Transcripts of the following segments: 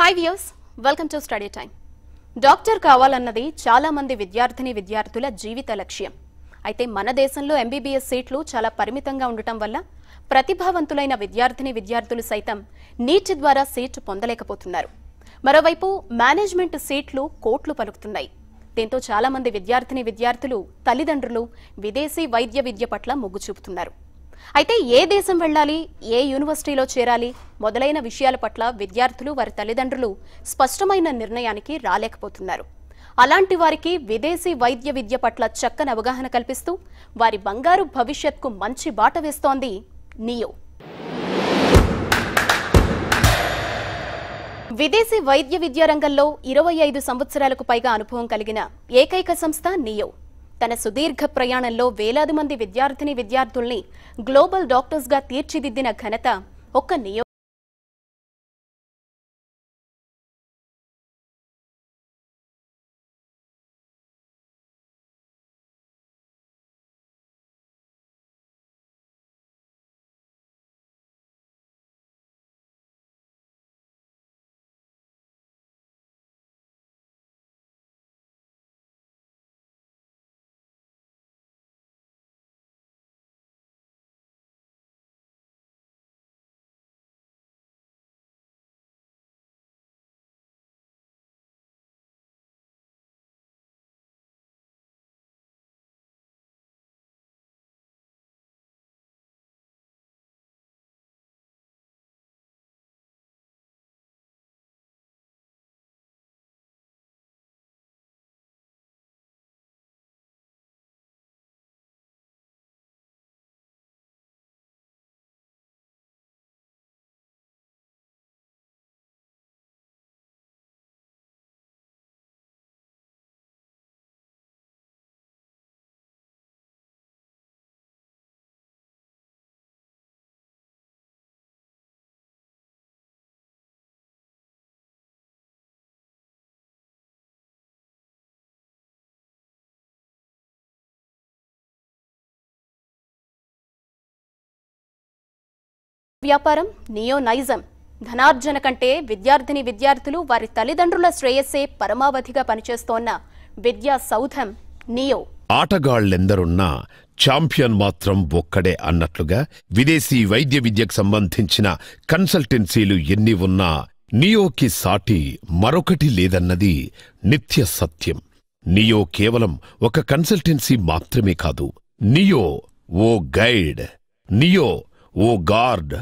Hi viewers, welcome to study time. Doctor కావాలన్నది చాలా మంది విద్యార్థుల జీవిత లక్ష్యం. అయితే మన దేశంలో ఎంబీబీఎస్ సీట్లు చాలా పరిమితంగా ఉండటం వల్ల ప్రతిభావంతులైన విద్యార్థులు సైతం నీట్ ద్వారా సీటు పొందలేకపోతున్నారు. మరోవైపు మేనేజ్మెంట్ సీట్లు కోట్లు పలుకుతున్నాయి. దీంతో చాలా మంది విద్యార్థులు తల్లిదండ్రులు విదేశీ వైద్య విద్య పట్ల మొగ్గు చూపుతున్నారు. అయితే ఏ దేశం వెళ్ళాలి, ఏ యూనివర్సిటీలో చేరాలి మొదలైన విషయాల పట్ల విద్యార్థులు వారి తల్లిదండ్రులు స్పష్టమైన నిర్ణయానికి రాలేకపోతున్నారు. అలాంటి వారికి విదేశీ వైద్య విద్య పట్ల చక్కని అవగాహన కల్పిస్తూ వారి బంగారు భవిష్యత్కు మంచి బాట వేస్తోంది నియో. విదేశీ వైద్య విద్యా రంగంలో 25 సంవత్సరాలకు పైగా అనుభవం కలిగిన ఏకైక సంస్థ నియో. తన సుదీర్ఘ ప్రయాణంలో వేలాది మంది విద్యార్థుల్ని గ్లోబల్ డాక్టర్స్గా తీర్చిదిద్దిన ఘనత ఒక్క నియో. వ్యాపారం నియో నైజం. ధనార్జన కంటే విద్యార్థులు వారి తల్లిదండ్రుల శ్రేయస్సే పరమావధిగా పనిచేస్తోన్న విద్యా సౌధం నియో. ఆటగాళ్లెందరున్నా ఛాంపియన్ మాత్రం ఒక్కడే అన్నట్లుగా విదేశీ వైద్య విద్యకు సంబంధించిన కన్సల్టెన్సీలు ఎన్ని ఉన్నా నియోకి సాటి మరొకటి లేదన్నది నిత్య సత్యం. నియో కేవలం ఒక కన్సల్టెన్సీ మాత్రమే కాదు. నియో ఓ గైడ్, నియో ఓ గార్డ్,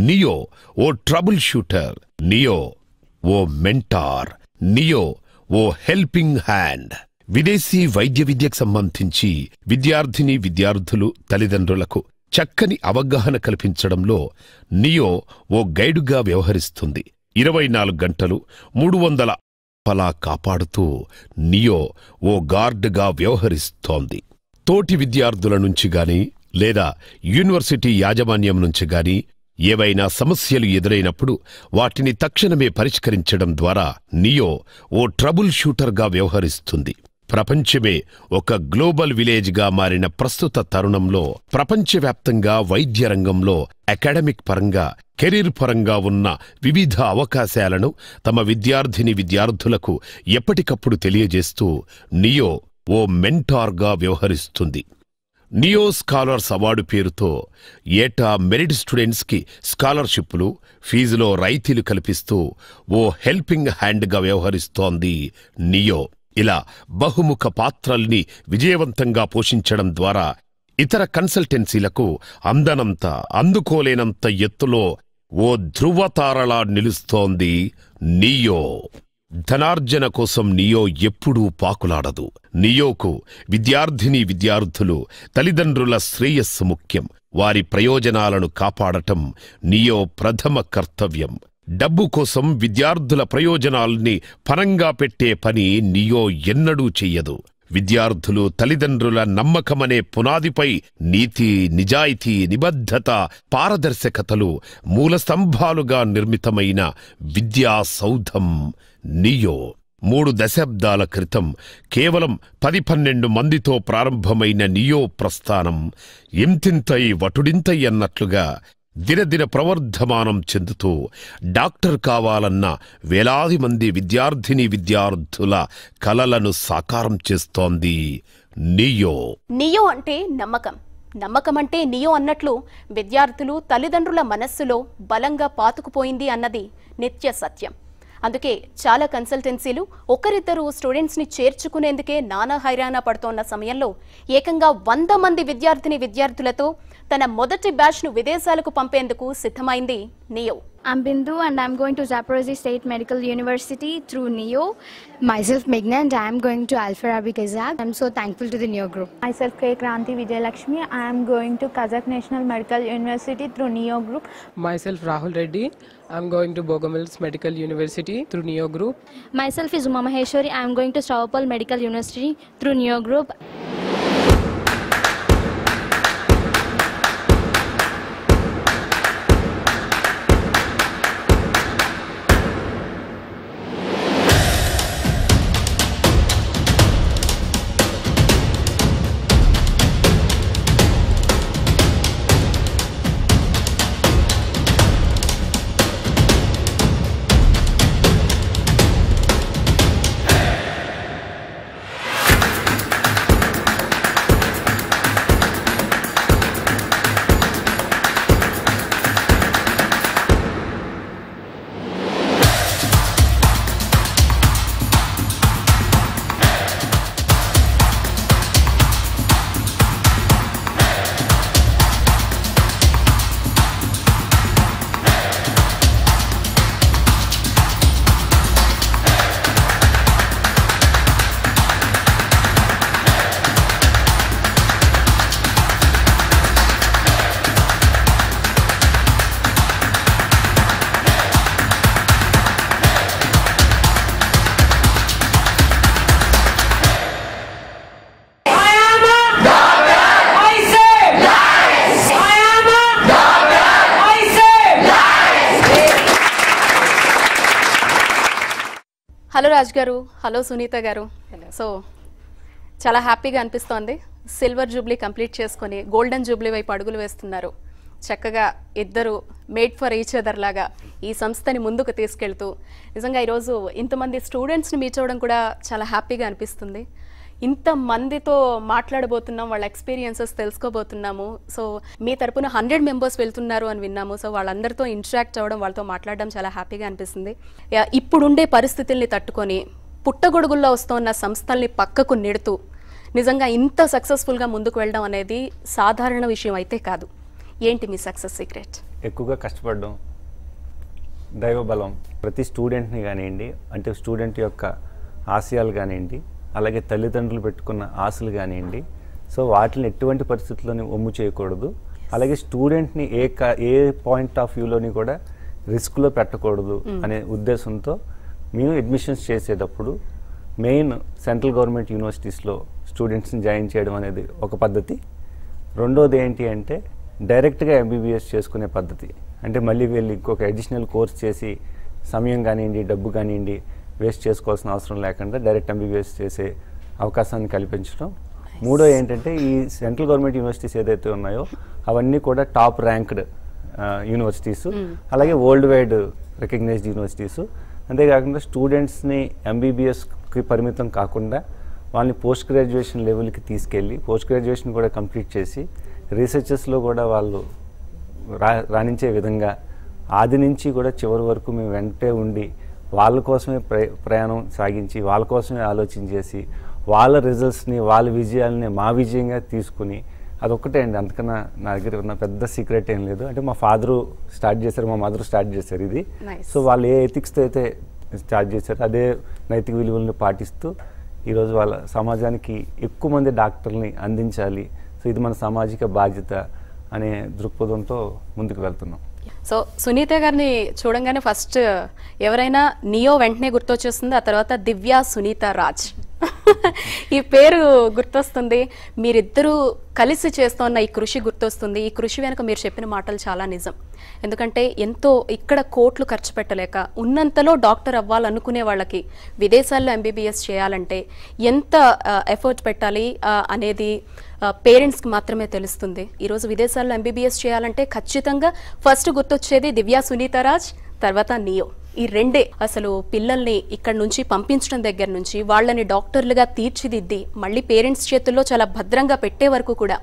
నియో ఓ ట్రబుల్ షూటర్, నియో ఓ మెంటార్, నియో ఓ హెల్పింగ్ హ్యాండ్. విదేశీ వైద్య విద్యకు సంబంధించి విద్యార్థులు తల్లిదండ్రులకు చక్కని అవగాహన కల్పించడంలో నియో ఓ గైడుగా వ్యవహరిస్తుంది. 24 గంటలు 300 అలా కాపాడుతూ నియో ఓ గార్డుగా వ్యవహరిస్తోంది. తోటి విద్యార్థుల నుంచి గాని లేదా యూనివర్సిటీ యాజమాన్యం నుంచి గాని ఏవైనా సమస్యలు ఎదురైనప్పుడు వాటిని తక్షణమే పరిష్కరించడం ద్వారా నియో ఓ ట్రబుల్ షూటర్గా వ్యవహరిస్తుంది. ప్రపంచమే ఒక గ్లోబల్ విలేజ్గా మారిన ప్రస్తుత తరుణంలో ప్రపంచవ్యాప్తంగా వైద్య రంగంలో అకాడమిక్ పరంగా కెరీర్ పరంగా ఉన్న వివిధ అవకాశాలను తమ విద్యార్థులకు ఎప్పటికప్పుడు తెలియజేస్తూ నియో ఓ మెంటార్గా వ్యవహరిస్తుంది. నియో స్కాలర్స్ అవార్డు పేరుతో ఏటా మెరిట్ స్టూడెంట్స్కి స్కాలర్షిప్లు, ఫీజులో రాయితీలు కల్పిస్తూ ఓ హెల్పింగ్ హ్యాండ్గా వ్యవహరిస్తోంది నియో. ఇలా బహుముఖ పాత్రల్ని విజయవంతంగా పోషించడం ద్వారా ఇతర కన్సల్టెన్సీలకు అందనంత అందుకోలేనంత ఎత్తులో ఓ ధృవతారలా నిలుస్తోంది నియో. ధనార్జన కోసం నియో ఎప్పుడూ పాకులాడదు. నియోకు విద్యార్థులు తల్లిదండ్రుల శ్రేయస్సు ముఖ్యం. వారి ప్రయోజనాలను కాపాడటం నియో ప్రథమ కర్తవ్యం. డబ్బు కోసం విద్యార్థుల ప్రయోజనాల్ని పనంగా పెట్టే పని నియో ఎన్నడూ చెయ్యదు. విద్యార్థులు తల్లిదండ్రుల నమ్మకమనే పునాదిపై నీతి, నిజాయితీ, నిబద్ధత, పారదర్శకతలు మూలస్తంభాలుగా నిర్మితమైన విద్యా సౌధం నియో. 3 దశాబ్దాల క్రితం కేవలం 10-12 మందితో ప్రారంభమైన నియో ప్రస్థానం ఇంతింతై వటుడింతై అన్నట్లుగా దినదిన ప్రవర్ధమానం చెందుతూ డాక్టర్ కావాలన్న వేలాది మంది విద్యార్థుల కలలను సాకారం చేస్తోంది నియో. నియో అంటే నమ్మకం, నమ్మకం అంటే నియో అన్నట్లు విద్యార్థులు తల్లిదండ్రుల మనస్సులో బలంగా పాతుకుపోయింది అన్నది నిత్య సత్యం. అందుకే చాలా కన్సల్టెన్సీలు ఒకరిద్దరు స్టూడెంట్స్ని చేర్చుకునేందుకే నానా హైరాణ పడుతోన్న సమయంలో ఏకంగా 100 మంది విద్యార్థులతో తన మొదటి బ్యాచ్ను విదేశాలకు పంపేందుకు సిద్ధమైంది neo. I'm Bindu and I'm going to Zaporozhye State Medical University through NEO. Myself Meghna and I am going to Alfa Arabic Kazakh. I'm so thankful to the NEO group. Myself K. Kranti Vijayalakshmi. I am going to Kazakh National Medical University through NEO group. Myself Rahul Reddy. I am going to Bogomils Medical University through NEO group. Myself is Uma Maheshwari. I am going to Stavropol Medical University through NEO group. Hello Raj గారు, hello Sunitha గారు. So చాలా హ్యాపీగా అనిపిస్తోంది. Silver Jubilee complete చేసుకొని golden Jubilee వైపు అడుగులు వేస్తున్నారు. చక్కగా ఇద్దరు మేడ్ ఫర్ ఈచ్ అదర్ లాగా ఈ సంస్థని ముందుకు తీసుకెళ్తూ నిజంగా ఈరోజు ఇంతమంది స్టూడెంట్స్ని మీట్ అవ్వడం కూడా చాలా హ్యాపీగా అనిపిస్తుంది. ఇంతమందితో మాట్లాడబోతున్నాం, వాళ్ళ ఎక్స్పీరియన్సెస్ తెలుసుకోబోతున్నాము. సో మీ తరపున 100 మెంబర్స్ వెళ్తున్నారు అని విన్నాము. సో వాళ్ళందరితో ఇంటరాక్ట్ అవ్వడం, వాళ్ళతో మాట్లాడడం చాలా హ్యాపీగా అనిపిస్తుంది. ఇప్పుడుండే పరిస్థితుల్ని తట్టుకొని పుట్టగొడుగుల్లో వస్తున్న సంస్థల్ని పక్కకు నెడుతూ నిజంగా ఇంత సక్సెస్ఫుల్గా ముందుకు వెళ్ళడం అనేది సాధారణ విషయం అయితే కాదు. ఏంటి మీ సక్సెస్ సీక్రెట్? ఎక్కువగా కష్టపడడం, దైవబలం, ప్రతి స్టూడెంట్ని కానివ్వండి, అంటే స్టూడెంట్ యొక్క ఆశయాలు కానివ్వండి, అలాగే తల్లిదండ్రులు పెట్టుకున్న ఆశలు కానివ్వండి, సో వాటిని ఎటువంటి పరిస్థితుల్లోని ఒమ్ము చేయకూడదు. అలాగే స్టూడెంట్ని ఏ పాయింట్ ఆఫ్ వ్యూలోని కూడా రిస్క్లో పెట్టకూడదు అనే ఉద్దేశంతో మేము అడ్మిషన్స్ చేసేటప్పుడు మెయిన్ సెంట్రల్ గవర్నమెంట్ యూనివర్సిటీస్లో స్టూడెంట్స్ని జాయిన్ చేయడం అనేది ఒక పద్ధతి. రెండోది ఏంటి అంటే డైరెక్ట్గా ఎంబీబీఎస్ చేసుకునే పద్ధతి. అంటే మళ్ళీ వెళ్ళి ఇంకొక అడిషనల్ కోర్స్ చేసి సమయం కానివ్వండి, డబ్బు కానివ్వండి వేస్ట్ చేసుకోవాల్సిన అవసరం లేకుండా డైరెక్ట్ ఎంబీబీఎస్ చేసే అవకాశాన్ని కల్పించడం. మూడో ఏంటంటే ఈ సెంట్రల్ గవర్నమెంట్ యూనివర్సిటీస్ ఏదైతే ఉన్నాయో అవన్నీ కూడా టాప్ ర్యాంక్డ్ యూనివర్సిటీసు, అలాగే వరల్డ్ వైడ్ రికగ్నైజ్డ్ యూనివర్సిటీసు. అంతేకాకుండా స్టూడెంట్స్ని ఎంబీబీఎస్కి పరిమితం కాకుండా వాళ్ళని పోస్ట్ గ్రాడ్యుయేషన్ లెవెల్కి తీసుకెళ్ళి పోస్ట్ గ్రాడ్యుయేషన్ కూడా కంప్లీట్ చేసి రీసెర్చెస్లో కూడా వాళ్ళు రాణించే విధంగా ఆది నుంచి కూడా చివరి వరకు మేము వెంటే ఉండి వాళ్ళ కోసమే ప్రయాణం సాగించి వాళ్ళ కోసమే ఆలోచన చేసి వాళ్ళ రిజల్ట్స్ని వాళ్ళ విజయాలని మా విజయంగా తీసుకుని అదొక్కటే అండి. అంతకన్నా నా దగ్గర ఉన్న పెద్ద సీక్రెట్ ఏం లేదు. అంటే మా ఫాదరు స్టార్ట్ చేశారు, మా మదర్ స్టార్ట్ చేశారు ఇది. సో వాళ్ళు ఏ ఎథిక్స్తో అయితే స్టార్ట్ చేశారో అదే నైతిక విలువలను పాటిస్తూ ఈరోజు వాళ్ళ సమాజానికి ఎక్కువ మంది డాక్టర్ని అందించాలి, సో ఇది మన సామాజిక బాధ్యత అనే దృక్పథంతో ముందుకు వెళ్తున్నాం. సో సునీత గారిని చూడంగానే ఫస్ట్ ఎవరైనా నియో వెంటనే గుర్తొచ్చేస్తుంది. ఆ తర్వాత దివ్య సునీత రాజ్ ఈ పేరు గుర్తొస్తుంది, మీరిద్దరూ కలిసి చేస్తున్న ఈ కృషి గుర్తొస్తుంది. ఈ కృషి వెనుక మీరు చెప్పిన మాటలు చాలా నిజం. ఎందుకంటే ఎంతో ఇక్కడ కోట్లు ఖర్చు పెట్టలేక ఉన్నంతలో డాక్టర్ అవ్వాలనుకునే వాళ్ళకి విదేశాల్లో ఎంబీబీఎస్ చేయాలంటే ఎంత ఎఫర్ట్ పెట్టాలి అనేది పేరెంట్స్కి మాత్రమే తెలుస్తుంది. ఈరోజు విదేశాల్లో ఎంబీబీఎస్ చేయాలంటే ఖచ్చితంగా ఫస్ట్ గుర్తొచ్చేది దివ్యా సునీతారాజ్, తర్వాత నియో. ఈ రెండే అసలు పిల్లల్ని ఇక్కడ నుంచి పంపించడం దగ్గర నుంచి వాళ్ళని డాక్టర్లుగా తీర్చిదిద్ది మళ్ళీ పేరెంట్స్ చేతుల్లో చాలా భద్రంగా పెట్టే వరకు కూడా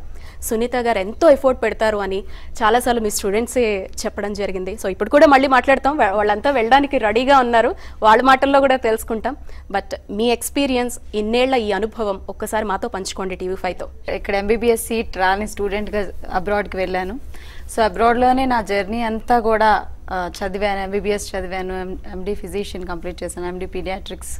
సునీత గారు ఎంతో ఎఫర్ట్ పెడతారు అని చాలాసార్లు మీ స్టూడెంట్సే చెప్పడం జరిగింది. సో ఇప్పుడు కూడా మళ్ళీ మాట్లాడతాం, వాళ్ళంతా వెళ్ళడానికి రెడీగా ఉన్నారు, వాళ్ళ మాటల్లో కూడా తెలుసుకుంటాం. బట్ మీ ఎక్స్పీరియన్స్, ఇన్నేళ్ల ఈ అనుభవం ఒక్కసారి మాతో పంచుకోండి TV5తో. ఇక్కడ ఎంబీబీఎస్ సీట్ రాని స్టూడెంట్గా అబ్రాడ్కి వెళ్ళాను. సో అబ్రాడ్లోనే నా జర్నీ అంతా కూడా చదివాను. ఎంబీబీఎస్ చదివాను, ఎండి ఫిజిషియన్ కంప్లీట్ చేశాను, ఎండి పీడియాట్రిక్స్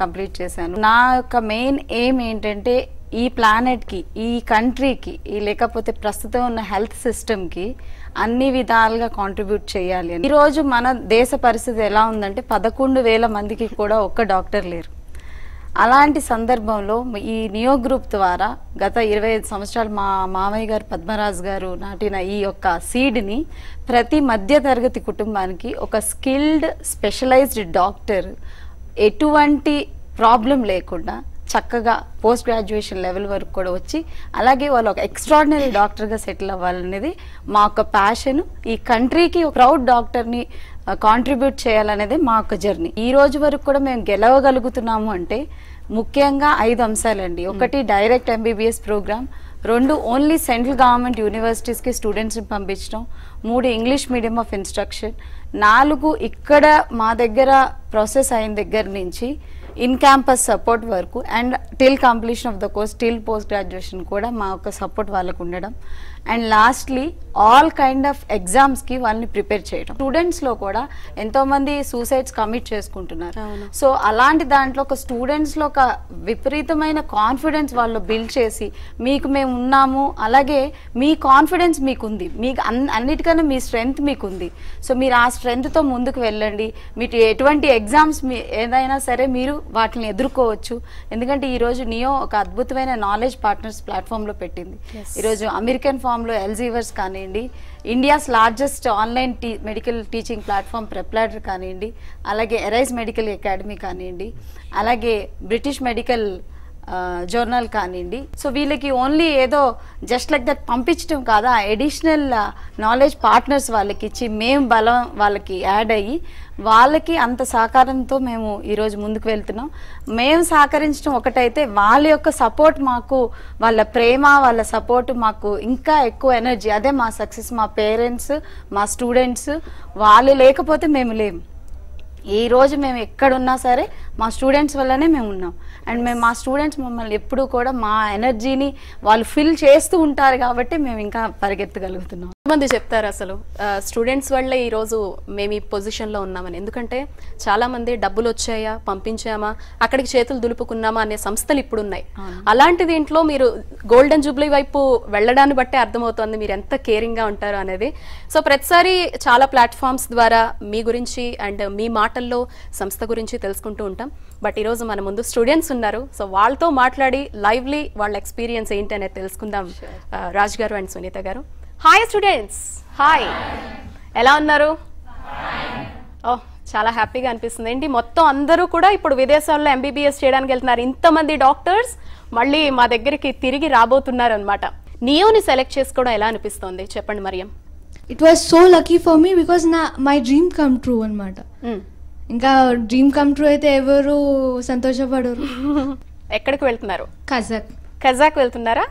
కంప్లీట్ చేశాను. నా యొక్క మెయిన్ ఎయిమ్ ఏంటంటే ఈ ప్లానెట్కి, ఈ కంట్రీకి, లేకపోతే ప్రస్తుతం ఉన్న హెల్త్ సిస్టమ్కి అన్ని విధాలుగా కాంట్రిబ్యూట్ చేయాలి అని. ఈరోజు మన దేశ పరిస్థితి ఎలా ఉందంటే 11,000 మందికి కూడా ఒక్క డాక్టర్ లేరు. అలాంటి సందర్భంలో ఈ నియో గ్రూప్ ద్వారా గత 25 సంవత్సరాలు మా మామయ్య గారు పద్మరాజు గారు నాటిన ఈ యొక్క సీడ్ని ప్రతి మధ్యతరగతి కుటుంబానికి ఒక స్కిల్డ్ స్పెషలైజ్డ్ డాక్టర్ ఎటువంటి ప్రాబ్లం లేకుండా చక్కగా పోస్ట్ గ్రాడ్యుయేషన్ లెవెల్ వరకు కూడా వచ్చి అలాగే వాళ్ళు ఒక ఎక్స్ట్రాడినరీ డాక్టర్గా సెటిల్ అవ్వాలనేది మా యొక్క ప్యాషన్. ఈ కంట్రీకి ఒక ప్రౌడ్ డాక్టర్ని కాంట్రిబ్యూట్ చేయాలనేది మా యొక్క జర్నీ. ఈ రోజు వరకు కూడా మేము గెలవగలుగుతున్నాము అంటే ముఖ్యంగా 5 అంశాలండి. ఒకటి direct MBBS program, 2 only central government యూనివర్సిటీస్కి స్టూడెంట్స్ని పంపించడం, 3 ఇంగ్లీష్ మీడియం ఆఫ్ ఇన్స్ట్రక్షన్, 4 ఇక్కడ మా దగ్గర ప్రాసెస్ అయిన దగ్గర నుంచి ఇన్ క్యాంపస్ సపోర్ట్ వరకు and till completion of the course, till post graduation కూడా మా యొక్క సపోర్ట్ వాళ్ళకు ఉండడం. And lastly all kind of ఎగ్జామ్స్కి వాళ్ళని ప్రిపేర్ చేయడం. స్టూడెంట్స్లో కూడా ఎంతోమంది సూసైడ్స్ కమిట్ చేసుకుంటున్నారు. సో అలాంటి దాంట్లో ఒక స్టూడెంట్స్లో ఒక విపరీతమైన కాన్ఫిడెన్స్ వాళ్ళు బిల్డ్ చేసి మీకు మేము ఉన్నాము, అలాగే మీ కాన్ఫిడెన్స్ మీకుంది, మీకు అన్నిటికన్నా మీ స్ట్రెంగ్త్ మీకుంది. సో మీరు ఆ స్ట్రెంగ్త్తో ముందుకు వెళ్ళండి. మీకు ఎటువంటి ఎగ్జామ్స్ ఏదైనా సరే మీరు వాటిని ఎదుర్కోవచ్చు. ఎందుకంటే ఈరోజు నియో ఒక అద్భుతమైన నాలెడ్జ్ పార్ట్నర్స్ ప్లాట్ఫామ్లో పెట్టింది. ఈరోజు అమెరికన్ ఫామ్లో ఎల్జీవర్స్ కానివ్వండి, India's largest online medical teaching platform Prepladder కానివ్వండి, అలాగే ఎరైజ్ మెడికల్ అకాడమీ కానివ్వండి, అలాగే బ్రిటిష్ మెడికల్ జర్నల్ కానివ్వండి. సో వీళ్ళకి ఓన్లీ ఏదో జస్ట్ లైక్ దట్ పంపించడం కాదు, ఆ ఎడిషనల్ నాలెడ్జ్ పార్ట్నర్స్ వాళ్ళకి ఇచ్చి మేము బలం వాళ్ళకి యాడ్ అయ్యి వాళ్ళకి అంత సహకారంతో మేము ఈరోజు ముందుకు వెళ్తున్నాం. మేము సహకరించడం ఒకటైతే వాళ్ళ యొక్క సపోర్ట్ మాకు, వాళ్ళ ప్రేమ, వాళ్ళ సపోర్ట్ మాకు ఇంకా ఎక్కువ ఎనర్జీ. అదే మా సక్సెస్. మా పేరెంట్స్, మా స్టూడెంట్స్ వాళ్ళు లేకపోతే మేము లేము. ఈరోజు మేము ఎక్కడున్నా సరే మా స్టూడెంట్స్ వల్లనే మేము ఉన్నాం. అండ్ మేము మా స్టూడెంట్స్ మమ్మల్ని ఎప్పుడూ కూడా మా ఎనర్జీని వాళ్ళు ఫిల్ చేస్తూ ఉంటారు కాబట్టి మేము ఇంకా పరిగెత్తగలుగుతున్నాం. మంది చెప్తారు అసలు స్టూడెంట్స్ వల్లే ఈరోజు మేము ఈ పొజిషన్లో ఉన్నామని. ఎందుకంటే చాలామంది డబ్బులు వచ్చాయా, పంపించామా, అక్కడికి చేతులు దులుపుకున్నామా అనే సంస్థలు ఇప్పుడు ఉన్నాయి. అలాంటి దీంట్లో మీరు గోల్డెన్ జూబ్లీ వైపు వెళ్ళడాన్ని బట్టే అర్థమవుతుంది మీరు ఎంత కేరింగ్గా ఉంటారు అనేది. సో ప్రతిసారి చాలా ప్లాట్ఫామ్స్ ద్వారా మీ గురించి అండ్ మీ మాటల్లో సంస్థ గురించి తెలుసుకుంటూ ఉంటాం. బట్ ఈరోజు మన ముందు స్టూడెంట్స్ ఉన్నారు. సో వాళ్ళతో మాట్లాడి లైవ్లీ వాళ్ళ ఎక్స్పీరియన్స్ ఏంటి అనేది తెలుసుకుందాం. రాజ్ గారు అండ్ సునీత గారు. Hi students. హాయ్, ఎలా ఉన్నారు? ఓహ్, చాలా హ్యాపీగా అనిపిస్తుంది. ఏంటి మొత్తం అందరూ కూడా ఇప్పుడు విదేశాల్లో ఎంబీబీఎస్ చేయడానికి వెళ్తున్నారు. ఇంతమంది డాక్టర్స్ మళ్ళీ మా దగ్గరికి తిరిగి రాబోతున్నారు అనమాట. నియోని సెలెక్ట్ చేసుకోవడం ఎలా అనిపిస్తుంది చెప్పండి Mariam. It was so lucky for me because my dream come true అన్నమాట. ఇంకా డ్రీమ్ కమ్ ట్రూ అయితే ఎవరు సంతోషపడరు. ఎక్కడికి వెళ్తున్నారు? కజాక్ వెళ్తున్నారా?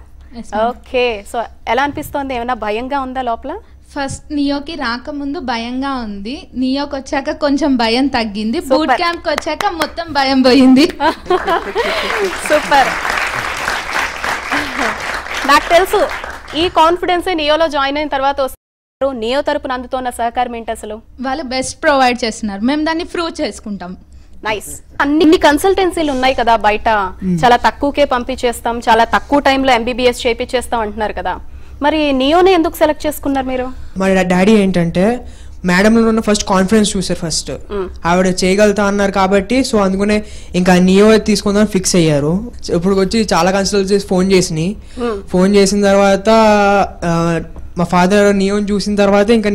ఓకే. సో ఎలా అనిపిస్తోంది? ఏమైనా భయంగా ఉందా లోపల? ఫస్ట్ నియోకి రాకముందు భయంగా ఉంది, నియోకి వచ్చాక కొంచెం భయం తగ్గింది, బూట్ క్యాంప్కి వచ్చాక మొత్తం భయం పోయింది. సూపర్. నాకు తెలుసు ఈ కాన్ఫిడెన్స్ నియోలో జాయిన్ అయిన తర్వాత నియో తరపున అందుతున్న సహకారం ఏంటి అసలు? వాళ్ళు బెస్ట్ ప్రొవైడ్ చేస్తున్నారు, మేము దాన్ని ప్రూవ్ చేసుకుంటాం. నైస్. అన్ని కన్సల్టెన్సీలు ఉన్నాయి కదా బయట, చాలా తక్కువకే పంపించేస్తాం, చాలా తక్కువ టైంలో ఎంబీబీఎస్ చేయించేస్తాం అంటున్నారు కదా, మరి నియోనే ఎందుకు సెలెక్ట్ చేసుకున్నారు మీరు? మా డాడీ ఏంటంటే మేడంలో ఉన్న ఫస్ట్ కాన్ఫిడెన్స్ చూసారు. ఫస్ట్ ఆవిడ చేయగలుగుతా అన్నారు కాబట్టి సో అందుకనే ఇంకా నియో తీసుకుందాం ఫిక్స్ అయ్యారు. ఇప్పుడు వచ్చి చాలా కన్సల్టెన్సీస్ ఫోన్ చేసిన తర్వాత మా ఫాదర్ నియోని చూసిన తర్వాత ఇంకా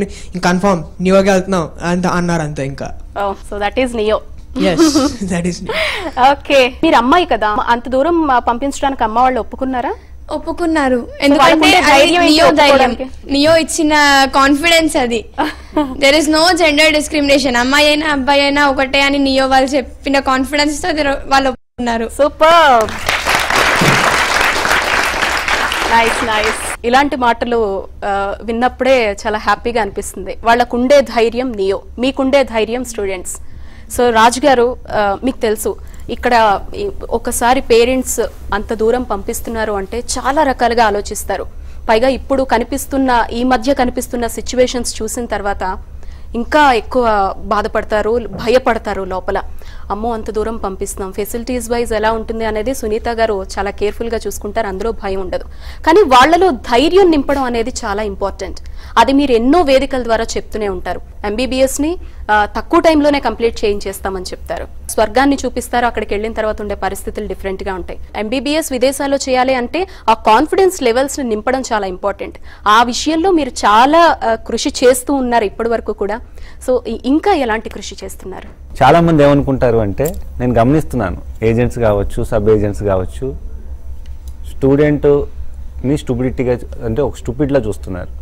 కన్ఫర్మ్ నియోకి వెళ్తున్నాం అంత అన్నారు అంతే. ఇంకా so that is neo. Okay, మీరు అమ్మాయి కదా, అంత దూరం పంపించడానికి అమ్మ వాళ్ళు ఒప్పుకున్నారా? ఒప్పుకున్నారు, ఎందుకంటే నియో ఇచ్చిన కాన్ఫిడెన్స్ అది. There is no gender discrimination, అమ్మాయి అయినా అబ్బాయి అయినా ఒకటే అని నియో వాళ్ళు చెప్పిన కాన్ఫిడెన్స్ తో వాళ్ళు ఒప్పుకున్నారు. Super, nice nice. ఇలాంటి మాటలు విన్నప్పుడే చాలా హ్యాపీగా అనిపిస్తుంది. వాళ్ళకుండే ధైర్యం నియో, మీకుండే ధైర్యం స్టూడెంట్స్. సో రాజు గారు, మీకు తెలుసు ఇక్కడ ఒకసారి పేరెంట్స్ అంత దూరం పంపిస్తున్నారు అంటే చాలా రకాలుగా ఆలోచిస్తారు. పైగా ఇప్పుడు ఈ మధ్య కనిపిస్తున్న సిచ్యువేషన్స్ చూసిన తర్వాత ఇంకా ఎక్కువ బాధపడతారు, భయపడతారు లోపల. అమ్మో అంత దూరం పంపిస్తున్నాం, ఫెసిలిటీస్ వైజ్ ఎలా ఉంటుంది అనేది సునీత గారు చాలా కేర్ఫుల్గా చూసుకుంటారు, అందులో భయం ఉండదు. కానీ వాళ్లలో ధైర్యం నింపడం అనేది చాలా ఇంపార్టెంట్. అది మీరు ఎన్నో వేదికల ద్వారా చెప్తూనే ఉంటారు. ఎంబీబీఎస్ని తక్కువ టైంలోనే కంప్లీట్ చేయించేస్తామని చెప్తారు, స్వర్గాన్ని చూపిస్తారు, అక్కడికి వెళ్ళిన తర్వాత ఉండే పరిస్థితులు డిఫరెంట్గా ఉంటాయి. ఎంబీబీఎస్ విదేశాల్లో చేయాలి అంటే ఆ కాన్ఫిడెన్స్ లెవెల్స్ని నింపడం చాలా ఇంపార్టెంట్. ఆ విషయంలో మీరు చాలా కృషి చేస్తూ ఉన్నారు ఇప్పటి వరకు కూడా. సో ఇంకా ఎలాంటి కృషి చేస్తున్నారు? చాలా మంది ఏమనుకుంటారు అంటే, నేను గమనిస్తున్నాను, ఏజెంట్స్ కావచ్చు, సబ్ ఏజెంట్స్ కావచ్చు, స్టూడెంట్ని స్టూపిడిటీగా అంటే ఒక స్టూపిడ్లా చూస్తున్నారు.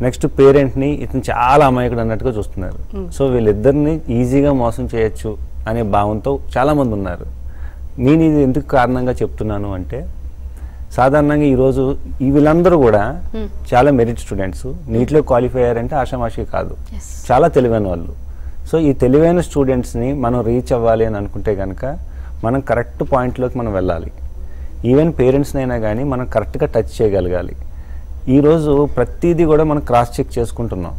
నెక్స్ట్ పేరెంట్ని ఇతను చాలా అమాయకుడు అన్నట్టుగా చూస్తున్నారు. సో వీళ్ళిద్దరిని ఈజీగా మోసం చేయొచ్చు అనే భావంతో చాలామంది ఉన్నారు. నేను ఇది ఎందుకు కారణంగా చెప్తున్నాను అంటే, సాధారణంగా ఈరోజు వీళ్ళందరూ కూడా చాలా మెరిట్ స్టూడెంట్స్, నీట్లో క్వాలిఫై అయ్యారంటే ఆషామాషి కాదు, చాలా తెలివైన వాళ్ళు. సో ఈ తెలివైన స్టూడెంట్స్ని మనం రీచ్ అవ్వాలి అని అనుకుంటే కనుక మనం కరెక్ట్ పాయింట్లోకి మనం వెళ్ళాలి. ఈవెన్ పేరెంట్స్నైనా కానీ మనం కరెక్ట్గా టచ్ చేయగలగాలి. ఈరోజు ప్రతిదీ కూడా మనం క్రాస్ చెక్ చేసుకుంటున్నాం.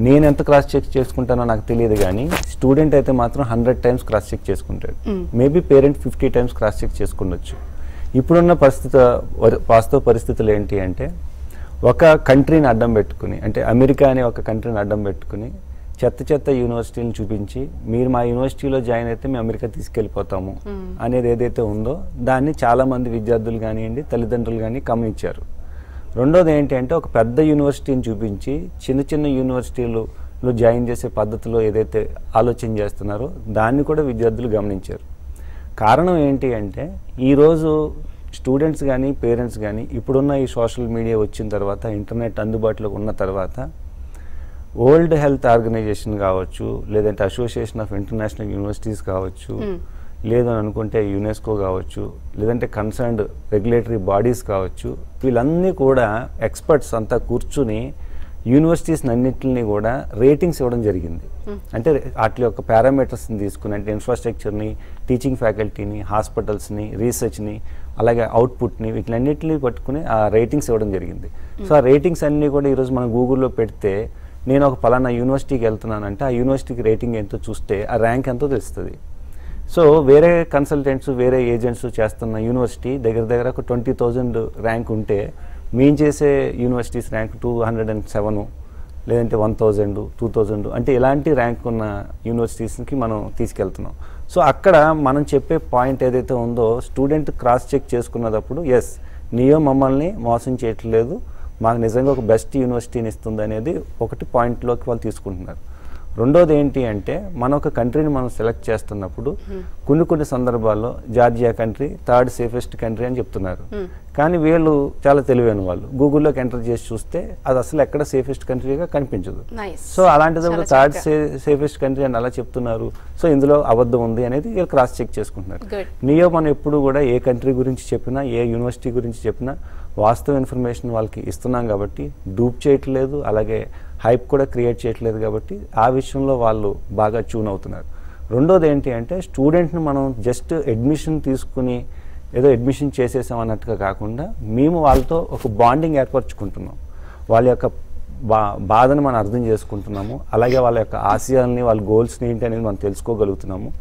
నేను ఎంత క్రాస్ చెక్ చేసుకుంటానో నాకు తెలియదు, కానీ స్టూడెంట్ అయితే మాత్రం 100 times క్రాస్ చెక్ చేసుకుంటాడు. Maybe parent 50 times cross check చేసుకుండొచ్చు. ఇప్పుడున్న వాస్తవ పరిస్థితులు ఏంటి అంటే, ఒక కంట్రీని అడ్డం పెట్టుకుని, అంటే అమెరికా అనే ఒక కంట్రీని అడ్డం పెట్టుకుని చెత్త యూనివర్సిటీని చూపించి, మీరు మా యూనివర్సిటీలో జాయిన్ అయితే మేము అమెరికా తీసుకెళ్ళిపోతాము అనేది ఏదైతే ఉందో దాన్ని చాలామంది విద్యార్థులు కానివ్వండి, తల్లిదండ్రులు కానీ గమనించారు. రెండోది ఏంటి అంటే, ఒక పెద్ద యూనివర్సిటీని చూపించి చిన్న యూనివర్సిటీలో జాయిన్ చేసే పద్ధతిలో ఏదైతే ఆలోచన చేస్తున్నారో దాన్ని కూడా విద్యార్థులు గమనించారు. కారణం ఏంటి అంటే, ఈరోజు స్టూడెంట్స్ కానీ పేరెంట్స్ కానీ ఇప్పుడున్న ఈ సోషల్ మీడియా వచ్చిన తర్వాత, ఇంటర్నెట్ అందుబాటులో ఉన్న తర్వాత, వరల్డ్ హెల్త్ ఆర్గనైజేషన్ కావచ్చు, లేదంటే అసోసియేషన్ ఆఫ్ ఇంటర్నేషనల్ యూనివర్సిటీస్ కావచ్చు, లేదని అనుకుంటే యునెస్కో కావచ్చు, లేదంటే కన్సర్న్డ్ రెగ్యులేటరీ బాడీస్ కావచ్చు, వీళ్ళన్నీ కూడా ఎక్స్పర్ట్స్ అంతా కూర్చుని యూనివర్సిటీస్ అన్నింటినీ కూడా రేటింగ్స్ ఇవ్వడం జరిగింది. అంటే వాటి యొక్క పారామీటర్స్ని తీసుకుని, అంటే ఇన్ఫ్రాస్ట్రక్చర్ని, టీచింగ్ ఫ్యాకల్టీని, హాస్పిటల్స్ని, రీసెర్చ్ని, అలాగే అవుట్పుట్ని, వీటిలన్నింటినీ పట్టుకుని ఆ రేటింగ్స్ ఇవ్వడం జరిగింది. సో ఆ రేటింగ్స్ అన్నీ కూడా ఈరోజు మనం గూగుల్లో పెడితే, నేను ఒక పలానా యూనివర్సిటీకి వెళ్తున్నానంటే ఆ యూనివర్సిటీకి రేటింగ్ ఎంతో చూస్తే ఆ ర్యాంక్ ఎంతో తెలుస్తుంది. సో వేరే కన్సల్టెంట్స్, వేరే ఏజెంట్స్ చేస్తున్న యూనివర్సిటీ దగ్గర ఒక 20,000 ర్యాంక్ ఉంటే, మేము చేసే యూనివర్సిటీస్ ర్యాంక్ 207, లేదంటే 1,000, 2,000, అంటే ఇలాంటి ర్యాంక్ ఉన్న యూనివర్సిటీస్కి మనం తీసుకెళ్తున్నాం. సో అక్కడ మనం చెప్పే పాయింట్ ఏదైతే ఉందో, స్టూడెంట్ క్రాస్ చెక్ చేసుకున్నప్పుడు, ఎస్ నియో మమ్మల్ని మోసం చేయట్లేదు, మాకు నిజంగా ఒక బెస్ట్ యూనివర్సిటీని ఇస్తుంది అనేది ఒకటి పాయింట్లోకి వాళ్ళు తీసుకుంటున్నారు. రెండోది ఏంటి అంటే, మన ఒక కంట్రీని మనం సెలెక్ట్ చేస్తున్నప్పుడు కొన్ని సందర్భాల్లో Georgia country 3rd safest country అని చెప్తున్నారు. కానీ వీళ్ళు చాలా తెలివైన వాళ్ళు, గూగుల్లోకి ఎంటర్ చేసి చూస్తే అది అసలు ఎక్కడ సేఫెస్ట్ కంట్రీగా కనిపించదు. సో అలాంటిది 3rd సేఫెస్ట్ కంట్రీ అని అలా చెప్తున్నారు. సో ఇందులో అబద్ధం ఉంది అనేది వీళ్ళు క్రాస్ చెక్ చేసుకుంటున్నారు. నియో మనం ఎప్పుడు కూడా ఏ కంట్రీ గురించి చెప్పినా, ఏ యూనివర్సిటీ గురించి చెప్పినా వాస్తవ ఇన్ఫర్మేషన్ వాళ్ళకి ఇస్తున్నాం కాబట్టి డూప్ చేయట్లేదు, అలాగే హైప్ కూడా క్రియేట్ చేయట్లేదు. కాబట్టి ఆ విషయంలో వాళ్ళు బాగా ట్యూన్ అవుతున్నారు. రెండోది ఏంటి అంటే, స్టూడెంట్ని మనం జస్ట్ అడ్మిషన్ తీసుకుని ఏదో అడ్మిషన్ చేసేసాం అన్నట్టుగా కాకుండా, మేము వాళ్ళతో ఒక బాండింగ్ ఏర్పరచుకుంటున్నాం. వాళ్ళ యొక్క బాధను మనం అర్థం చేసుకుంటున్నాము, అలాగే వాళ్ళ యొక్క ఆశయాల్ని, వాళ్ళ గోల్స్ని ఏంటి అనేది మనం తెలుసుకోగలుగుతున్నాము.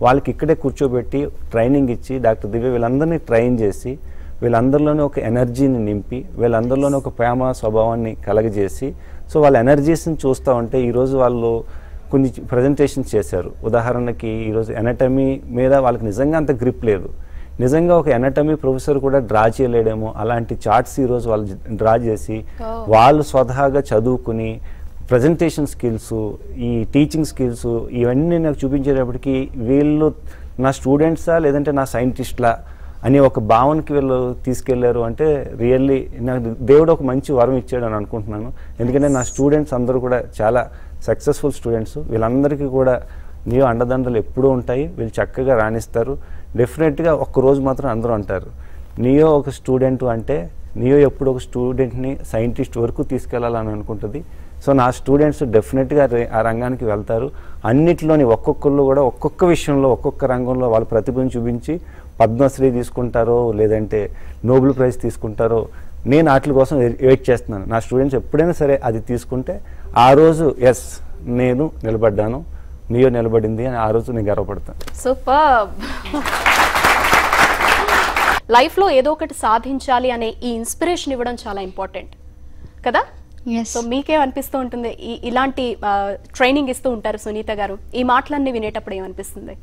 వాళ్ళకి ఇక్కడే కూర్చోబెట్టి ట్రైనింగ్ ఇచ్చి, డాక్టర్ దివ్య వీళ్ళందరినీ ట్రైన్ చేసి, వీళ్ళందరిలోనే ఒక ఎనర్జీని నింపి, వీళ్ళందరిలోనే ఒక ప్రేమ స్వభావాన్ని కలగజేసి, సో వాళ్ళ ఎనర్జీస్ని చూస్తూ ఉంటే ఈరోజు వాళ్ళు కొన్ని ప్రజెంటేషన్స్ చేశారు. ఉదాహరణకి ఈరోజు ఎనటమీ మీద వాళ్ళకి నిజంగా అంత గ్రిప్ లేదు, నిజంగా ఒక ఎనటమీ ప్రొఫెసర్ కూడా డ్రా చేయలేడేమో అలాంటి చార్ట్స్ ఈరోజు వాళ్ళు డ్రా చేసి వాళ్ళు స్వతహాగా చదువుకుని ప్రజెంటేషన్ స్కిల్స్, ఈ టీచింగ్ స్కిల్స్ ఇవన్నీ నాకు చూపించేటప్పటికి వీళ్ళు నా స్టూడెంట్సా లేదంటే నా సైంటిస్ట్లా అని ఒక భావనకి వీళ్ళు తీసుకెళ్లారు అంటే రియల్లీ నాకు దేవుడు ఒక మంచి వరం ఇచ్చాడు అని అనుకుంటున్నాను. ఎందుకంటే నా స్టూడెంట్స్ అందరూ కూడా చాలా సక్సెస్ఫుల్ స్టూడెంట్స్. వీళ్ళందరికీ కూడా నియో అండదండలు ఎప్పుడూ ఉంటాయి, వీళ్ళు చక్కగా రాణిస్తారు. డెఫినెట్గా ఒక్కరోజు మాత్రం అందరూ అంటారు నియో ఒక స్టూడెంట్ అంటే నియో ఎప్పుడు ఒక స్టూడెంట్ని సైంటిస్ట్ వరకు తీసుకెళ్లాలని అనుకుంటుంది. సో నా స్టూడెంట్స్ డెఫినెట్గా ఆ రంగానికి వెళ్తారు. అన్నిటిలోని ఒక్కొక్కళ్ళు కూడా ఒక్కొక్క విషయంలో ఒక్కొక్క రంగంలో వాళ్ళ ప్రతిభను చూపించి పద్మశ్రీ తీసుకుంటారో లేదంటే నోబెల్ ప్రైజ్ తీసుకుంటారో నేను వాటి కోసం వెయిట్ చేస్తున్నాను. నా స్టూడెంట్స్ ఎప్పుడైనా సరే అది తీసుకుంటే ఆ రోజు ఎస్ నేను నిలబడ్డాను, నియో నిలబడింది అని ఆ రోజు నేను గర్వపడతాను. సూపర్. లైఫ్లో ఏదో ఒకటి సాధించాలి అనే ఈ ఇన్స్పిరేషన్ ఇవ్వడం చాలా ఇంపార్టెంట్ కదా. సో మీకేమనిపిస్తూ ఉంటుంది? ఇలాంటి ట్రైనింగ్ ఇస్తూ ఉంటారు సునీత గారు, ఈ మాటలన్నీ వినేటప్పుడు ఏమనిపిస్తుంది?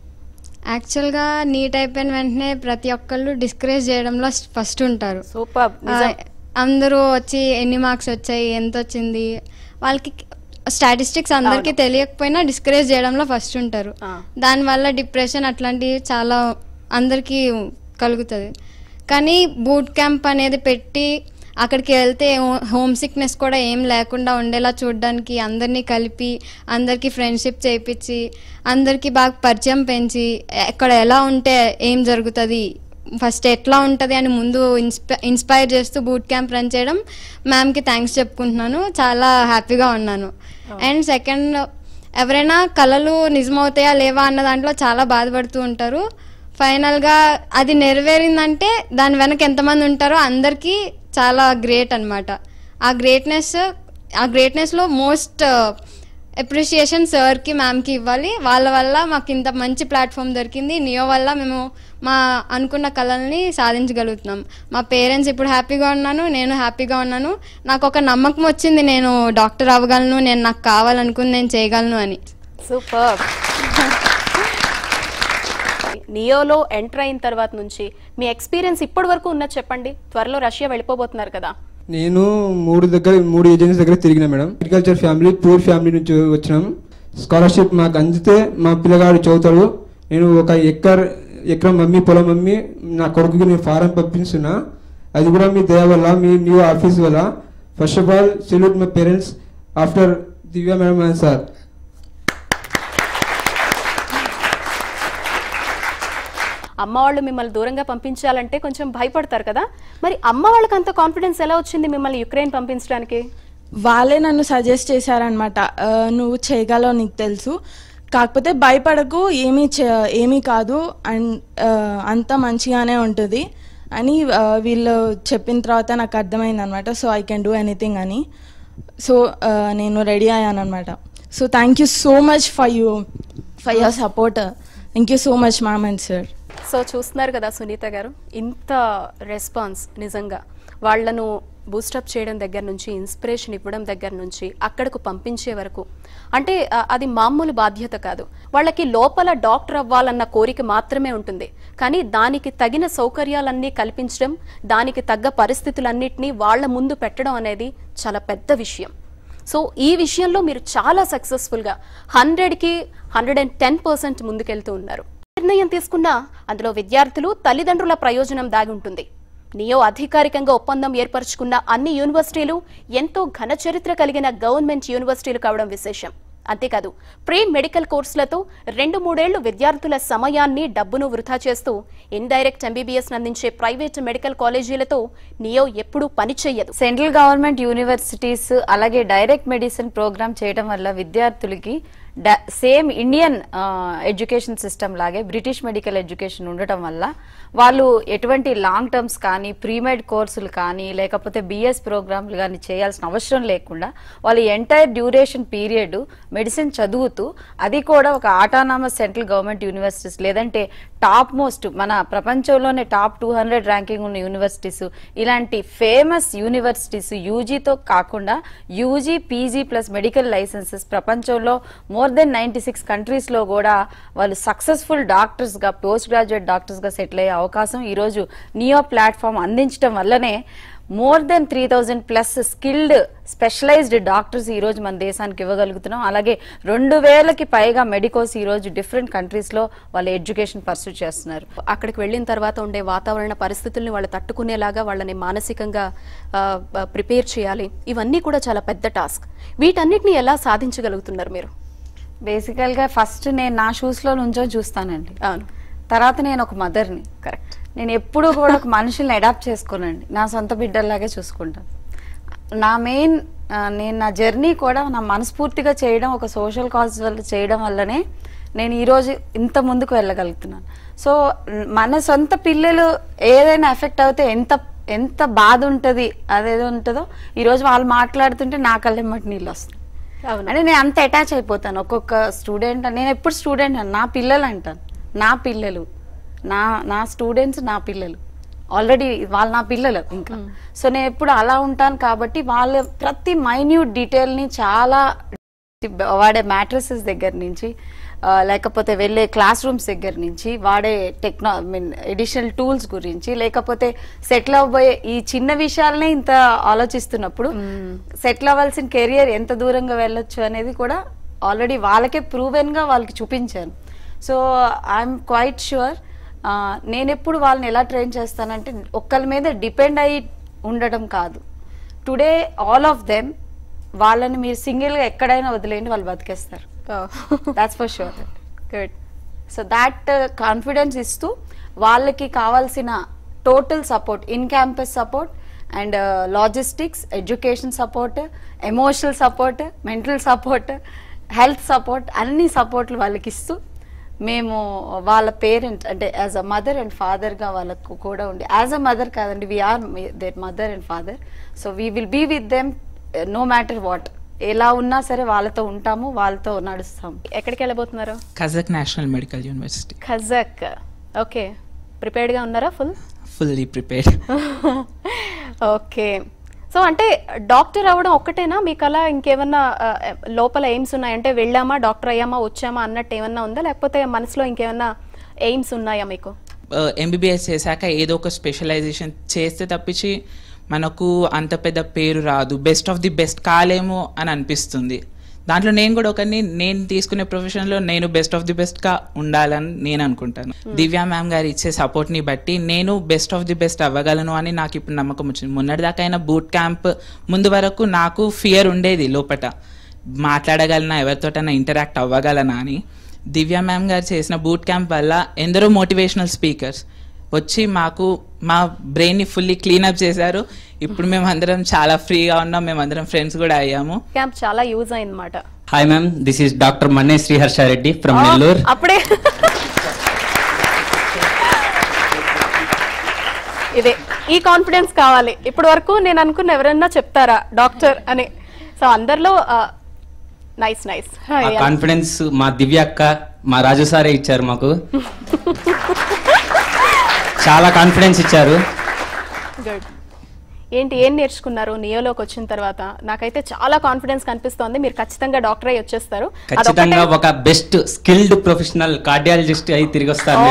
యాక్చువల్గా నీట్ అయిపోయిన వెంటనే ప్రతి ఒక్కళ్ళు డిస్కరేజ్ చేయడంలో ఫస్ట్ ఉంటారు. సూపర్. అందరూ వచ్చి ఎన్ని మార్క్స్ వచ్చాయి, ఎంత వచ్చింది, వాళ్ళకి స్టాటిస్టిక్స్ అందరికీ తెలియకపోయినా డిస్కరేజ్ చేయడంలో ఫస్ట్ ఉంటారు. దానివల్ల డిప్రెషన్ అట్లాంటివి చాలా అందరికీ కలుగుతుంది. కానీ బూట్ క్యాంప్ అనేది పెట్టి అక్కడికి వెళ్తే హోమ్ సిక్నెస్ కూడా ఏం లేకుండా ఉండేలా చూడడానికి అందరినీ కలిపి అందరికీ ఫ్రెండ్షిప్ చేయించి అందరికీ బాగా పరిచయం పెంచి ఎక్కడ ఎలా ఉంటే ఏం జరుగుతుంది, ఫస్ట్ ఎట్లా ఉంటుంది అని ముందు ఇన్స్పైర్ చేస్తూ బూట్ క్యాంప్ రన్ చేయడం మ్యామ్కి థ్యాంక్స్ చెప్పుకుంటున్నాను. చాలా హ్యాపీగా ఉన్నాను. అండ్ సెకండ్, ఎవరైనా కళలు నిజమవుతాయా లేవా అన్న దాంట్లో చాలా బాధపడుతూ ఉంటారు. ఫైనల్గా అది నెరవేరిందంటే దాని వెనక ఎంతమంది ఉంటారో అందరికీ చాలా గ్రేట్ అనమాట. ఆ గ్రేట్నెస్లో మోస్ట్ అప్రిషియేషన్ సార్కి మ్యామ్కి ఇవ్వాలి. వాళ్ళ వల్ల మాకు ఇంత మంచి ప్లాట్ఫామ్ దొరికింది. నియో వల్ల మేము మా అనుకున్న కళల్ని సాధించగలుగుతున్నాం. మా పేరెంట్స్ ఇప్పుడు హ్యాపీగా ఉన్నాను, నేను హ్యాపీగా ఉన్నాను. నాకు ఒక నమ్మకం వచ్చింది, నేను డాక్టర్ అవ్వగలను, నేను నాకు కావాలనుకుని నేను చేయగలను అని. సూపర్. నియోలో ఎంటర్ అయిన తర్వాత నుంచి మీ ఎక్స్పీరియన్స్ ఇప్పటి వరకు ఉన్నది చెప్పండి. త్వరలో రష్యా వెళ్ళిపోతున్నారు కదా. నేను 3 ఏజెన్సీస్ దగ్గర తిరిగినా madam. Agriculture family, poor family నుంచి వచ్చినాం. స్కాలర్షిప్ మాకు అందితే మా పిల్లగాడు చదువుతాడు. నేను ఒక ఎకరం మమ్మీ పొలం మమ్మీ నా కొడుకుకి నేను ఫారం పంపిస్తున్నా. అది కూడా మీ దయ వల్ల, మీ న్యూ ఆఫీస్ వల్ల. First of all salute my parents after Divya madam and sir. అమ్మ వాళ్ళు మిమ్మల్ని దూరంగా పంపించాలంటే కొంచెం భయపడతారు కదా, మరి అమ్మ వాళ్ళకి అంత కాన్ఫిడెన్స్ ఎలా వచ్చింది మిమ్మల్ని యుక్రెయిన్ పంపించడానికి? వాళ్ళే నన్ను సజెస్ట్ చేశారనమాట. నువ్వు చేయగలవు, నీకు తెలుసు, కాకపోతే భయపడకు, ఏమీ కాదు, అండ్ అంతా మంచిగానే ఉంటుంది అని వీళ్ళు చెప్పిన తర్వాత నాకు అర్థమైంది అనమాట. So I can do anything అని. సో నేను రెడీ అయ్యాను అనమాట. So thank you so much for your support. Thank you so much ma'am and sir. So చూస్తున్నారు కదా సునీత గారు, ఇంత రెస్పాన్స్ నిజంగా వాళ్లను బూస్టప్ చేయడం దగ్గర నుంచి, ఇన్స్పిరేషన్ ఇవ్వడం దగ్గర నుంచి అక్కడకు పంపించే వరకు, అంటే అది మామూలు బాధ్యత కాదు. వాళ్ళకి లోపల డాక్టర్ అవ్వాలన్న కోరిక మాత్రమే ఉంటుంది, కానీ దానికి తగిన సౌకర్యాలన్నీ కల్పించడం, దానికి తగ్గ పరిస్థితులన్నింటినీ వాళ్ళ ముందు పెట్టడం అనేది చాలా పెద్ద విషయం. సో ఈ విషయంలో మీరు చాలా సక్సెస్ఫుల్గా 100కి 110% ముందుకెళ్తూ ఉన్నారు. నిర్ణయం తీసుకున్నా అందులో విద్యార్థులు, తల్లిదండ్రుల ప్రయోజనం దాగి ఉంటుంది. నియో అధికారికంగా ఒప్పందం ఏర్పరచుకున్న అన్ని యూనివర్సిటీలు ఎంతో ఘన చరిత్ర కలిగిన గవర్నమెంట్ యూనివర్సిటీలు కావడం విశేషం. అంతేకాదు, ప్రీ మెడికల్ కోర్సులతో 2-3 ఏళ్లు విద్యార్థుల సమయాన్ని, డబ్బును వృధా చేస్తూ ఇండైరెక్ట్ ఎంబీబీఎస్ అందించే ప్రైవేట్ మెడికల్ కాలేజీలతో నియో ఎప్పుడూ పనిచేయదు. సెంట్రల్ గవర్నమెంట్ యూనివర్సిటీస్ అలాగే డైరెక్ట్ మెడిసిన్ ప్రోగ్రామ్ చేయడం వల్ల విద్యార్థులకి సేమ్ ఇండియన్ ఎడ్యుకేషన్ సిస్టమ్ లాగే బ్రిటిష్ మెడికల్ ఎడ్యుకేషన్ ఉండటం వల్ల వాళ్ళు ఎటువంటి లాంగ్ టర్మ్స్ కానీ ప్రీమెడ్ కోర్సులు కానీ లేకపోతే బిఎస్ ప్రోగ్రాంలు కానీ చేయాల్సిన అవసరం లేకుండా వాళ్ళు ఎంటైర్ డ్యూరేషన్ పీరియడ్ మెడిసిన్ చదువుతూ అది కూడా ఒక ఆటానమస్ సెంట్రల్ గవర్నమెంట్ యూనివర్సిటీస్ లేదంటే టాప్ మోస్ట్ మన ప్రపంచంలోనే టాప్ 200 ర్యాంకింగ్ ఉన్న యూనివర్సిటీస్ ఇలాంటి ఫేమస్ యూనివర్సిటీస్ యూజీతో కాకుండా UG PG plus medical licences ప్రపంచంలో మోర్ దెన్ 96 కంట్రీస్లో కూడా వాళ్ళు సక్సెస్ఫుల్ డాక్టర్స్గా పోస్ట్ గ్రాడ్యుయేట్ డాక్టర్స్గా సెటిల్ అయ్యే అవకాశం ఈరోజు నియో ప్లాట్ఫామ్ అందించడం వల్లనే more than 3000 plus skilled specialised doctors ఈ రోజు మన దేశానికి ఇవ్వగలుగుతున్నాం. అలాగే 2000కి పైగా మెడికోస్ ఈ రోజు డిఫరెంట్ కంట్రీస్ లో వాళ్ళ ఎడ్యుకేషన్ పర్సూ చేస్తున్నారు. అక్కడికి వెళ్ళిన తర్వాత ఉండే వాతావరణ పరిస్థితుల్ని వాళ్ళు తట్టుకునేలాగా వాళ్ళని మానసికంగా ప్రిపేర్ చేయాలి. ఇవన్నీ కూడా చాలా పెద్ద టాస్క్. వీటన్నిటిని ఎలా సాధించగలుగుతున్నారు మీరు? బేసికల్ గా ఫస్ట్ నేను నా షూస్ లో నుంచో చూస్తానండి. అవును. తర్వాత నేను ఒక మదర్ని. కరెక్ట్. నేను ఎప్పుడు కూడా ఒక మనుషుల్ని అడాప్ట్ చేసుకోనండి. నా సొంత బిడ్డల్లాగే చూసుకుంటాను. నా మెయిన్ నేను నా జర్నీ కూడా నా మనస్ఫూర్తిగా చేయడం ఒక సోషల్ కాజ్ వల్ల చేయడం వల్లనే నేను ఈరోజు ఇంత ముందుకు వెళ్ళగలుగుతున్నాను. సో మన సొంత పిల్లలు ఏదైనా ఎఫెక్ట్ అవుతే ఎంత బాధ ఉంటుంది అదేదో ఉంటుందో ఈరోజు వాళ్ళు మాట్లాడుతుంటే నా కళ్ళెమ్మటి నీళ్ళు వస్తాయి. అంటే నేను అంత అటాచ్ అయిపోతాను ఒక్కొక్క స్టూడెంట్. నేను ఎప్పుడు స్టూడెంట్ అని నా పిల్లలు అంటాను. నా పిల్లలు నా స్టూడెంట్స్ నా పిల్లలు ఆల్రెడీ వాళ్ళు నా పిల్లలు ఇంకా. సో నేను ఎప్పుడు అలా ఉంటాను కాబట్టి వాళ్ళ ప్రతి మైన్యూట్ డీటెయిల్ని చాలా వాడే మ్యాట్రసెస్ దగ్గర నుంచి లేకపోతే వెళ్ళే క్లాస్ రూమ్స్ దగ్గర నుంచి వాడే ఎడిషనల్ టూల్స్ గురించి లేకపోతే సెటిల్ అవ్వబోయే ఈ చిన్న విషయాలనే ఇంత ఆలోచిస్తున్నప్పుడు సెటిల్ అవ్వాల్సిన కెరియర్ ఎంత దూరంగా వెళ్ళొచ్చు అనేది కూడా ఆల్రెడీ వాళ్ళకే ప్రూవెన్గా వాళ్ళకి చూపించాను. సో ఐఎమ్ క్వైట్ ష్యూర్ నేను ఎప్పుడు వాళ్ళని ఎలా ట్రైన్ చేస్తానంటే ఒక్కరి మీద డిపెండ్ అయ్యి ఉండడం కాదు. టుడే ఆల్ ఆఫ్ దెమ్ వాళ్ళని మీరు సింగిల్గా ఎక్కడైనా వదిలేయండి వాళ్ళు బతికేస్తారు. That's for sure. Good. So that confidence ఇస్తూ వాళ్ళకి కావాల్సిన total support in campus support and logistics education support emotional support mental support health support అన్ని సపోర్ట్లు వాళ్ళకి ఇస్తూ మేము వాళ్ళ పేరెంట్ అంటే యాజ్ అ మదర్ అండ్ ఫాదర్గా వాళ్ళకు కూడా ఉండి యాజ్ అ మదర్ కాదండి we're there mother and father. So we will be with them no matter what. ఎలా ఉన్నా సరే వాళ్ళతో ఉంటాము వాళ్ళతో నడుస్తాము. ఎక్కడికి వెళ్ళబోతున్నారు? Kazakh national medical university. Kazakh. Okay. ప్రిపేర్డ్గా ఉన్నారా? Fully prepared. ఓకే. సో అంటే డాక్టర్ అవ్వడం ఒక్కటేనా మీకు అలా ఇంకేమన్నా లోపల ఎయిమ్స్ ఉన్నాయంటే వెళ్ళామా డాక్టర్ అయ్యామా వచ్చామా అన్నట్టు ఏమన్నా ఉందా లేకపోతే మనసులో ఇంకేమన్నా ఎయిమ్స్ ఉన్నాయా మీకు? ఎంబీబీఎస్ చేశాక ఏదో ఒక స్పెషలైజేషన్ చేస్తే తప్పించి మనకు అంత పెద్ద పేరు రాదు, బెస్ట్ ఆఫ్ ది బెస్ట్ కాలేమో అని అనిపిస్తుంది. దాంట్లో నేను కూడా నేను తీసుకునే ప్రొఫెషన్లో నేను బెస్ట్ ఆఫ్ ది బెస్ట్గా ఉండాలని నేను అనుకుంటాను. దివ్యా మ్యామ్ గారు ఇచ్చే సపోర్ట్ని బట్టి నేను బెస్ట్ ఆఫ్ ది బెస్ట్ అవ్వగలను అని నాకు ఇప్పుడు నమ్మకం వచ్చింది. మొన్నటిదాకా అయినా బూట్ క్యాంప్ ముందు వరకు నాకు ఫియర్ ఉండేది లోపల, మాట్లాడగలనా ఎవరితోటైనా ఇంటరాక్ట్ అవ్వగలనా అని. దివ్యా మ్యామ్ గారు చేసిన బూట్ క్యాంప్ వల్ల ఎందరో మోటివేషనల్ స్పీకర్స్ వచ్చి మాకు మా బ్రెయిన్ని ఫుల్లీ క్లీనప్ చేశారు. ఇప్పుడు మేము అందరం చాలా ఫ్రీగా ఉన్నాం, మేమందరం ఫ్రెండ్స్ కూడా అయ్యాము. క్యాంప్ చాలా యూజ్ అయిందన్నమాట. Hi ma'am, this is doctor Manne Sriharsha Reddy from Nellore. అప్పుడే ఇదే ఈ కాన్ఫిడెన్స్ కావాలి. ఇప్పటి వరకు నేను అనుకున్న ఎవరైనా చెప్తారా డాక్టర్ అని. సో అందరిలో నైస్ నైస్ కాన్ఫిడెన్స్ మా దివ్య అక్క మా రాజు సారే ఇచ్చారు మాకు. చాలా కాన్ఫిడెన్స్ ఇచ్చారు. గుడ్. ఏంటి ఏం నేర్చుకున్నారు నియోలోకి వచ్చిన తర్వాత? నాకైతే చాలా కాన్ఫిడెన్స్ కనిపిస్తోంది మీరు ఖచ్చితంగా డాక్టర్ అయి వచ్చేస్తారు. ఖచ్చితంగా ఒక బెస్ట్ స్కిల్డ్ ప్రొఫెషనల్ కార్డియాలజిస్ట్ అయి తిరిగి వస్తారు.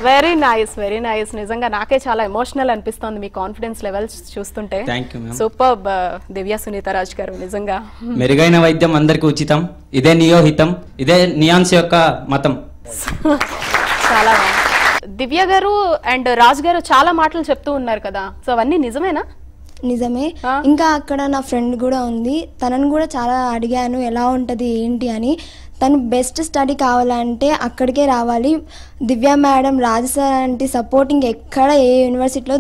Very nice, very nice. నిజంగా నాకే చాలా ఎమోషనల్ అనిపిస్తోంది మీ కాన్ఫిడెన్స్ లెవెల్స్ చూస్తుంటే. సూపర్ దివ్య సునీత రాజ్ గారు. నిజంగా మెరుగైన వైద్యం అందరికి ఉచితం, ఇదే నియో హితం, ఇదే నియాన్స్ యొక్క మతం. చాలా దివ్య గారు అండ్ రాజ్ గారు చాలా మాటలు చెప్తూ ఉన్నారు కదా, సో అవన్నీ నిజమేనా? నిజమే. ఇంకా అక్కడ నా ఫ్రెండ్ కూడా ఉంది, తనను కూడా చాలా అడిగాను ఎలా ఉంటుంది ఏంటి అని. తను బెస్ట్ స్టడీ కావాలంటే అక్కడికే రావాలి. దివ్య మేడం, రాజు సార్ అంటే సపోర్టింగ్ ఎక్కడ ఏ యూనివర్సిటీలో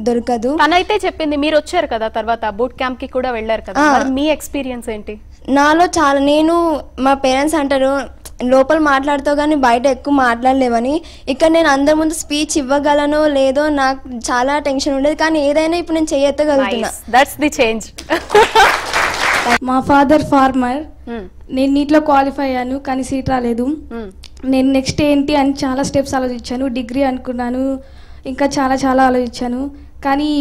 దొరకదు. తనైతే చెప్పింది. మీరు వచ్చారు కదా తర్వాత బూట్ క్యాంప్ కి కూడా వెళ్ళారు కదా, మీ ఎక్స్పీరియన్స్ ఏంటి? నాలో చాలా, నేను మా పేరెంట్స్ అంటారు లోపల మాట్లాడుతావు కానీ బయట ఎక్కువ మాట్లాడలేవని. ఇక్కడ నేను అందరి ముందు స్పీచ్ ఇవ్వగలనో లేదో నాకు చాలా టెన్షన్ ఉండేది, కానీ ఏదైనా ఇప్పుడు నేను చేయగలుగుతున్నా. That's the change. మా ఫాదర్ ఫార్మర్, నేను నీట్లో క్వాలిఫై అయ్యాను కానీ సీట్ రాలేదు. నేను నెక్స్ట్ ఏంటి అని చాలా స్టెప్స్ ఆలోచించాను. డిగ్రీ అనుకున్నాను, ఇంకా చాలా చాలా ఆలోచించాను. కానీ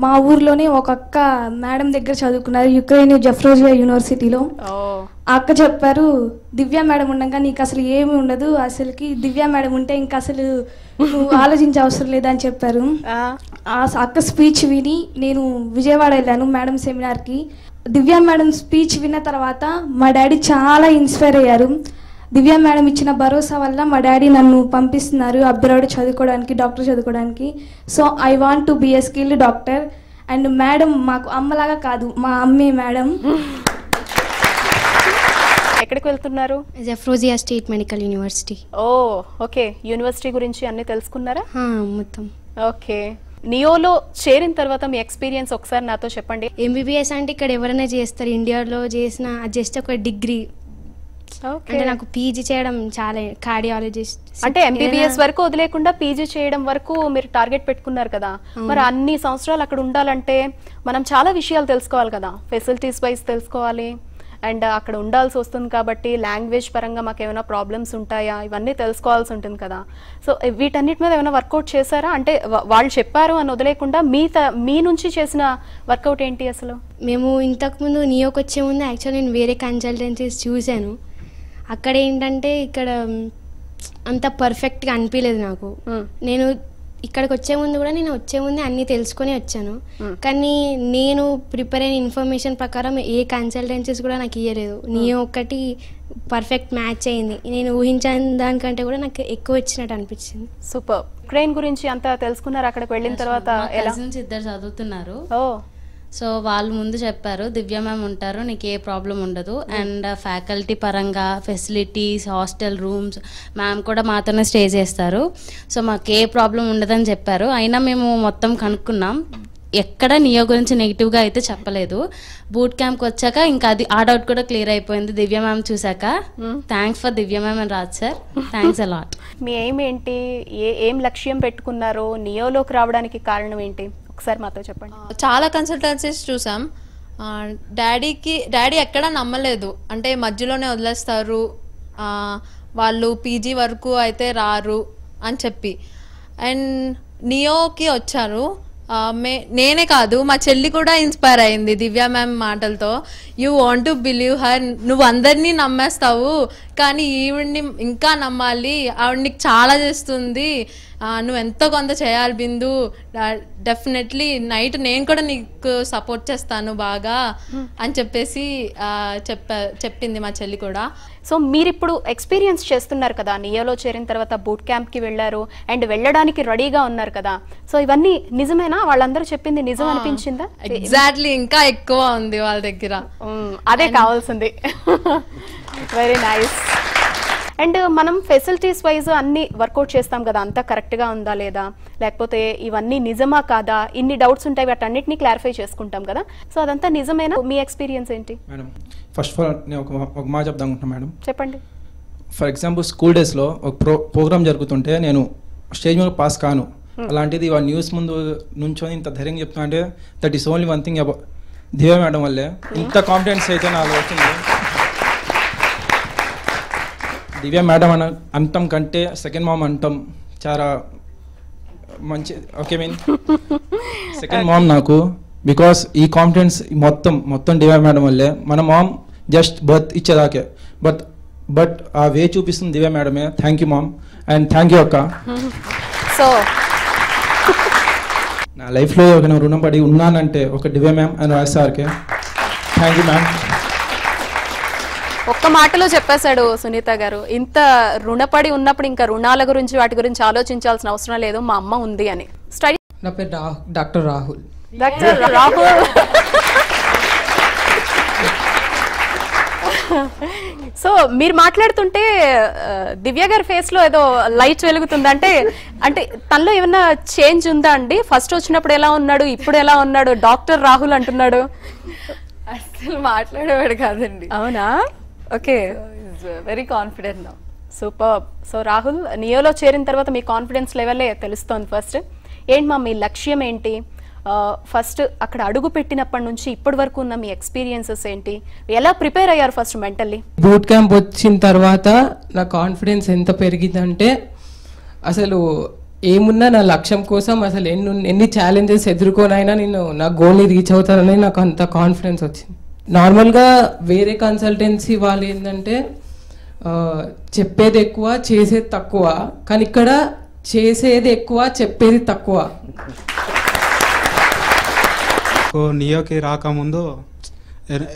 మా ఊర్లోనే ఒక అక్క మేడం దగ్గర చదువుకున్నారు, యుక్రెయిన్ జెఫ్రోజియా యూనివర్సిటీలో. అక్క చెప్పారు, దివ్య మేడం ఉండగా నీకు అసలు ఏమి ఉండదు, అసలుకి దివ్య మేడం ఉంటే ఇంకా అసలు నువ్వు ఆలోచించే అవసరం లేదని చెప్పారు. ఆ అక్క స్పీచ్ విని నేను విజయవాడ వెళ్ళాను మేడం సెమినార్కి. దివ్య మేడం స్పీచ్ విన్న తర్వాత మా డాడీ చాలా ఇన్స్పైర్ అయ్యారు. దివ్య మేడం ఇచ్చిన భరోసా వల్ల మా డాడీ నన్ను పంపిస్తున్నారు అబ్రాడ్ చదువుకోవడానికి, డాక్టర్ చదువుకోవడానికి. So I want to be A skilled doctor. And madam మాకు అమ్మలాగా కాదు, మా అమ్మే మేడం. ఎక్కడికి వెళ్తున్నారు? జెఫ్రోజియా స్టేట్ మెడికల్ యూనివర్సిటీ. ఓ ఓకే. యూనివర్సిటీ గురించి అన్ని తెలుసుకున్నారా? మొత్తం ఓకే. నియోలో చేరిన తర్వాత మీ ఎక్స్పీరియన్స్ ఒకసారి నాతో చెప్పండి. ఎంబీబీఎస్ అంటే ఇక్కడ ఎవరైనా చేస్తారు, ఇండియాలో చేసిన జస్ట్ ఒక డిగ్రీ. అంటే నాకు పీజీ చేయడం చాలా, కార్డియాలజిస్ట్ అంటే ఎంబీబీఎస్ వరకు వదిలేకుండా పీజీ చేయడం వరకు మీరు టార్గెట్ పెట్టుకున్నారు కదా. మరి అన్ని సంవత్సరాలు అక్కడ ఉండాలంటే మనం చాలా విషయాలు తెలుసుకోవాలి కదా, ఫెసిలిటీస్ వైజ్ తెలుసుకోవాలి, అండ్ అక్కడ ఉండాల్సి వస్తుంది కాబట్టి లాంగ్వేజ్ పరంగా మాకు ఏమైనా ప్రాబ్లమ్స్ ఉంటాయా ఇవన్నీ తెలుసుకోవాల్సి ఉంటుంది కదా. సో వీటన్నిటి మీద ఏమైనా వర్కౌట్ చేశారా? అంటే వాళ్ళు చెప్పారు అని వదిలేకుండా మీ నుంచి చేసిన వర్కౌట్ ఏంటి అసలు? మేము ఇంతకుముందు నియోకి వచ్చే ముందు యాక్చువల్లీ నేను వేరే కన్సల్టెన్సీస్ చూశాను. అక్కడ ఏంటంటే ఇక్కడ అంత పర్ఫెక్ట్గా అనిపించలేదు నాకు. నేను ఇక్కడికి వచ్చే ముందు కూడా నేను వచ్చే ముందే అన్నీ తెలుసుకొని వచ్చాను, కానీ నేను ప్రిపేర్ అయిన ఇన్ఫర్మేషన్ ప్రకారం ఏ కన్సల్టెన్సీస్ కూడా నాకు ఇవ్వలేదు. నియో ఒకటి పర్ఫెక్ట్ మ్యాచ్ అయింది. నేను ఊహించిన దానికంటే కూడా నాకు ఎక్కువ ఇచ్చినట్టు అనిపించింది. సూపర్. యుక్రెయిన్ గురించి అంతా తెలుసుకున్నారు అక్కడికి వెళ్ళిన తర్వాత? ఇద్దరు చదువుతున్నారు, సో వాళ్ళు ముందు చెప్పారు దివ్య మ్యామ్ ఉంటారు, నీకు ఏ ప్రాబ్లం ఉండదు. అండ్ ఫ్యాకల్టీ పరంగా ఫెసిలిటీస్, హాస్టల్ రూమ్స్, మ్యామ్ కూడా మాతోనే స్టే చేస్తారు. సో మాకు ఏ ప్రాబ్లం ఉండదని చెప్పారు. అయినా మేము మొత్తం కనుక్కున్నాం, ఎక్కడ నియో గురించి నెగిటివ్గా అయితే చెప్పలేదు. బూట్ క్యాంప్కి వచ్చాక ఇంకా అది ఆ డౌట్ కూడా క్లియర్ అయిపోయింది దివ్య మ్యామ్ చూసాక. Thanks for Divya ma'am and Raj sir, thanks a lot. Me aim ఏంటి? ఏం లక్ష్యం పెట్టుకున్నారో? నియోలోకి రావడానికి కారణం ఏంటి? ఒకసారి మాతో చెప్పండి. చాలా కన్సల్టెన్సీస్ చూసాం. డాడీ ఎక్కడా నమ్మలేదు, అంటే మధ్యలోనే వదిలేస్తారు, వాళ్ళు పీజీ వరకు అయితే రారు అని చెప్పి. అండ్ నియోకి వచ్చారు. నేనే కాదు, మా చెల్లి కూడా ఇన్స్పైర్ అయింది దివ్య మ్యామ్ మాటలతో. You want to believe her, నువ్వు అందరినీ నమ్మేస్తావు కానీ ఈవిడ్ని ఇంకా నమ్మాలి, ఆవిడ నీకు చాలా చేస్తుంది, నువ్వు ఎంతో కొంత చేయాలి బిందు, డెఫినెట్లీ నైట్ నేను కూడా నీకు సపోర్ట్ చేస్తాను బాగా అని చెప్పేసి చెప్పింది మా చెల్లి కూడా. సో మీరు ఇప్పుడు ఎక్స్పీరియన్స్ చేస్తున్నారు కదా, నియోలో చేరిన తర్వాత బూట్ క్యాంప్కి వెళ్ళారు అండ్ వెళ్ళడానికి రెడీగా ఉన్నారు కదా, సో ఇవన్నీ నిజమేనా? వాళ్ళందరూ చెప్పింది నిజం అనిపించిందా? ఎగ్జాక్ట్లీ, ఇంకా ఎక్కువ ఉంది వాళ్ళ దగ్గర, అదే కావాల్సింది. Very nice. అండ్ మనం ఫెసిలిటీస్ వైజ్ అన్ని వర్కౌట్ చేస్తాం కదా, అంతా కరెక్ట్గా ఉందా లేదా, లేకపోతే ఇవన్నీ నిజమా కాదా, ఇన్ని డౌట్స్ ఉంటాయి, వాటన్నిటిని క్లారిఫై చేసుకుంటాం కదా, సో అదంతా నిజమేనా? మీ ఎక్స్పీరియన్స్ ఏంటి? మేడం ఫస్ట్ ఆఫ్ ఆల్ నేను ఒక మాట చెప్దాం అనుకుంటున్నాను మేడం. చెప్పండి. ఫర్ ఎగ్జాంపుల్ స్కూల్ డేస్లో ఒక ప్రోగ్రామ్ జరుగుతుంటే నేను స్టేజ్ మీద పాస్ కాను, అలాంటిది వాళ్ళ న్యూస్ ముందు నుంచొని ఇంత ధైర్యంగా చెప్తున్నా అంటే that is only one thing about Divya madam వల్లే ఇంత కాన్ఫిడెన్స్ అయితే నాకు వచ్చింది. దివ్య మేడం అంటాం కంటే సెకండ్ మామ్ అంటాం చాలా మంచి. ఓకే మీన్ సెకండ్ మామ్ నాకు, బికాస్ ఈ కాన్ఫిడెన్స్ మొత్తం దివ్య మేడం వల్లే. మన మామ్ జస్ట్ బర్త్ ఇచ్చేదాకే, బట్ ఆ వే చూపిస్తుంది దివ్య మేడమే. Thank you mom and thank you అక్క. సో నా లైఫ్లో ఒక రుణపడి ఉన్నానంటే ఒక దివ్య మ్యామ్ అండ్ రాజ్ సార్కే. Thank you ma'am. ఒక్క మాటలో చెప్పేశాడు సునీత గారు, ఇంత రుణపడి ఉన్నప్పుడు ఇంకా రుణాల గురించి వాటి గురించి ఆలోచించాల్సిన అవసరం లేదు, మా అమ్మ ఉంది అని. స్టడీ. నా పేరు doctor Rahul. Doctor Rahul. So మీరు మాట్లాడుతుంటే దివ్య గారి ఫేస్ లో ఏదో లైట్ వెలుగుతుంది. అంటే తనలో ఏమన్నా చేంజ్ ఉందా అండి? ఫస్ట్ వచ్చినప్పుడు ఎలా ఉన్నాడు, ఇప్పుడు ఎలా ఉన్నాడు? డాక్టర్ రాహుల్ అంటున్నాడు. అసలు మాట్లాడేవాడు కాదండి. అవునా? Okay, very confident now. Super. So Rahul, నియోలో చేరిన తర్వాత మీ కాన్ఫిడెన్స్ లెవెలే తెలుస్తోంది. ఫస్ట్ ఏంటి మా మీ లక్ష్యం ఏంటి? ఫస్ట్ అక్కడ అడుగు పెట్టినప్పటి నుంచి ఇప్పటి వరకు ఉన్న మీ ఎక్స్పీరియన్సెస్ ఏంటి? ఎలా ప్రిపేర్ అయ్యారు ఫస్ట్ మెంటల్లీ? బూట్ క్యాంప్ వచ్చిన తర్వాత నా కాన్ఫిడెన్స్ ఎంత పెరిగిందంటే అసలు ఏమున్నా నా లక్ష్యం కోసం అసలు ఎన్ని ఛాలెంజెస్ ఎదుర్కొనైనా నేను నా గోల్ని రీచ్ అవుతానని నాకు అంత కాన్ఫిడెన్స్ వచ్చింది. నార్మల్గా వేరే కన్సల్టెన్సీ వాళ్ళు ఏంటంటే చెప్పేది ఎక్కువ చేసేది తక్కువ, కానీ ఇక్కడ చేసేది ఎక్కువ చెప్పేది తక్కువ. నియోకి రాకముందు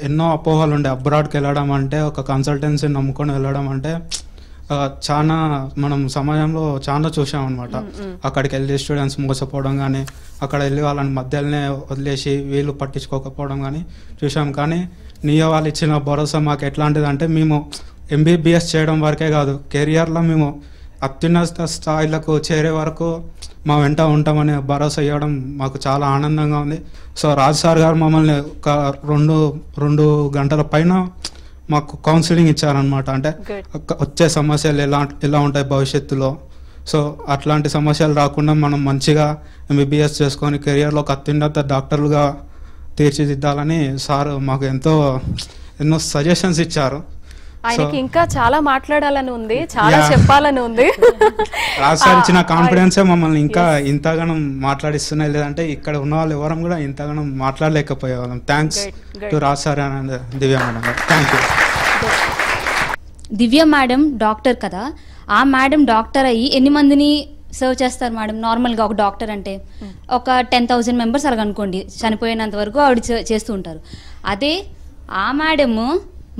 ఎన్నో అపోహలు ఉండే. అబ్రాడ్కి వెళ్ళడం అంటే, ఒక కన్సల్టెన్సీ నమ్ముకొని వెళ్ళడం అంటే చాలా మనం సమయంలో చాలా చూసాం అనమాట. అక్కడికి వెళ్ళి స్టూడెంట్స్ మోసపోవడం కానీ, అక్కడ వెళ్ళి వాళ్ళని మధ్యలోనే వదిలేసి వీళ్ళు పట్టించుకోకపోవడం కానీ చూసాం. కానీ నియో వాళ్ళు ఇచ్చిన భరోసా మాకు ఎట్లాంటిది అంటే, మేము MBBS చేయడం వరకే కాదు, కెరియర్లో మేము అత్యున్నత స్థాయిలకు చేరే వరకు మా వెంట ఉంటామని భరోసా ఇవ్వడం మాకు చాలా ఆనందంగా ఉంది. సో రాజ్ సార్ గారు మమ్మల్ని ఒక రెండు గంటల పైన మాకు కౌన్సిలింగ్ ఇచ్చారనమాట. అంటే వచ్చే సమస్యలు ఎలా ఉంటాయి భవిష్యత్తులో, సో అట్లాంటి సమస్యలు రాకుండా మనం మంచిగా MBBS చేసుకొని కెరియర్లో ఒక అత్యున్నత డాక్టర్లుగా తీర్చిదిద్దాలని సార్ మాకు ఎన్నో సజెషన్స్ ఇచ్చారు. ఆయనకి ఇంకా చాలా మాట్లాడాలని ఉంది, చాలా చెప్పాలని ఉంది. రాజ్ సార్ ఇచ్చిన కాన్ఫిడెన్సే మమ్మల్ని ఇంకా ఇంతగానం మాట్లాడిస్తున్నాయి, లేదంటే ఇక్కడ ఉన్న వాళ్ళు ఎవరం కూడా ఇంతగానం మాట్లాడలేకపోయేవాళ్ళం. Thanks to Raj sir and Divya madam. Thank you. Divya madam doctor కదా, ఆ మేడం డాక్టర్ అయ్యి ఎన్ని మందిని సర్వ్ చేస్తారు మేడం? నార్మల్గా ఒక డాక్టర్ అంటే ఒక 10,000 మెంబర్స్ అలాగ అనుకోండి, చనిపోయినంత వరకు ఆవిడ చేస్తూ ఉంటారు. అదే ఆ మేడము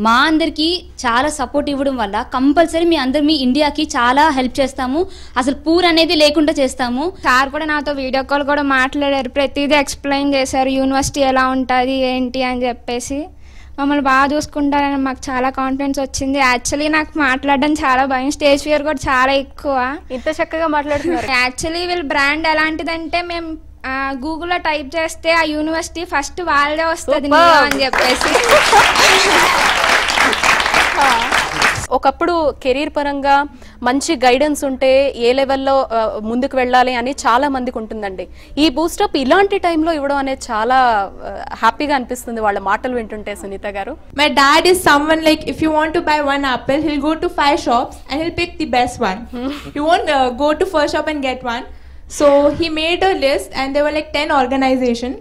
మా అందరికి చాలా సపోర్ట్ ఇవ్వడం వల్ల కంపల్సరీ మీ ఇండియాకి చాలా హెల్ప్ చేస్తాము, అసలు పూర్ అనేది లేకుండా చేస్తాము. సార్ కూడా నాతో వీడియో కాల్ కూడా మాట్లాడారు, ప్రతిదీ ఎక్స్ప్లెయిన్ చేశారు, యూనివర్సిటీ ఎలా ఉంటుంది ఏంటి అని చెప్పేసి. మమ్మల్ని బాగా చూసుకుంటారని మాకు చాలా కాన్ఫిడెన్స్ వచ్చింది. యాక్చువల్లీ నాకు మాట్లాడడం చాలా భయం, స్టేజ్ ఫియర్ కూడా చాలా ఎక్కువ. ఇంత చక్కగా మాట్లాడుతున్నారు. యాక్చువల్లీ వీళ్ళ బ్రాండ్ ఎలాంటిదంటే, మేము గూగుల్లో టైప్ చేస్తే ఆ యూనివర్సిటీ ఫస్ట్ వాళ్ళే వస్తుంది అని చెప్పేసి. ఒకప్పుడు కెరీర్ పరంగా మంచి గైడెన్స్ ఉంటే ఏ లెవెల్లో ముందుకు వెళ్ళాలి అని చాలా మందికి ఉంటుందండి. ఈ బూస్టప్ ఇలాంటి టైంలో ఇవ్వడం అనేది చాలా హ్యాపీగా అనిపిస్తుంది వాళ్ళ మాటలు వింటుంటే. సునీత గారు, My dad is someone like, if you want to buy one apple, he'll go to 5 shops and he'll pick the best one. He won't go to first shop and get one. So he made a list and there were like 10 organizations.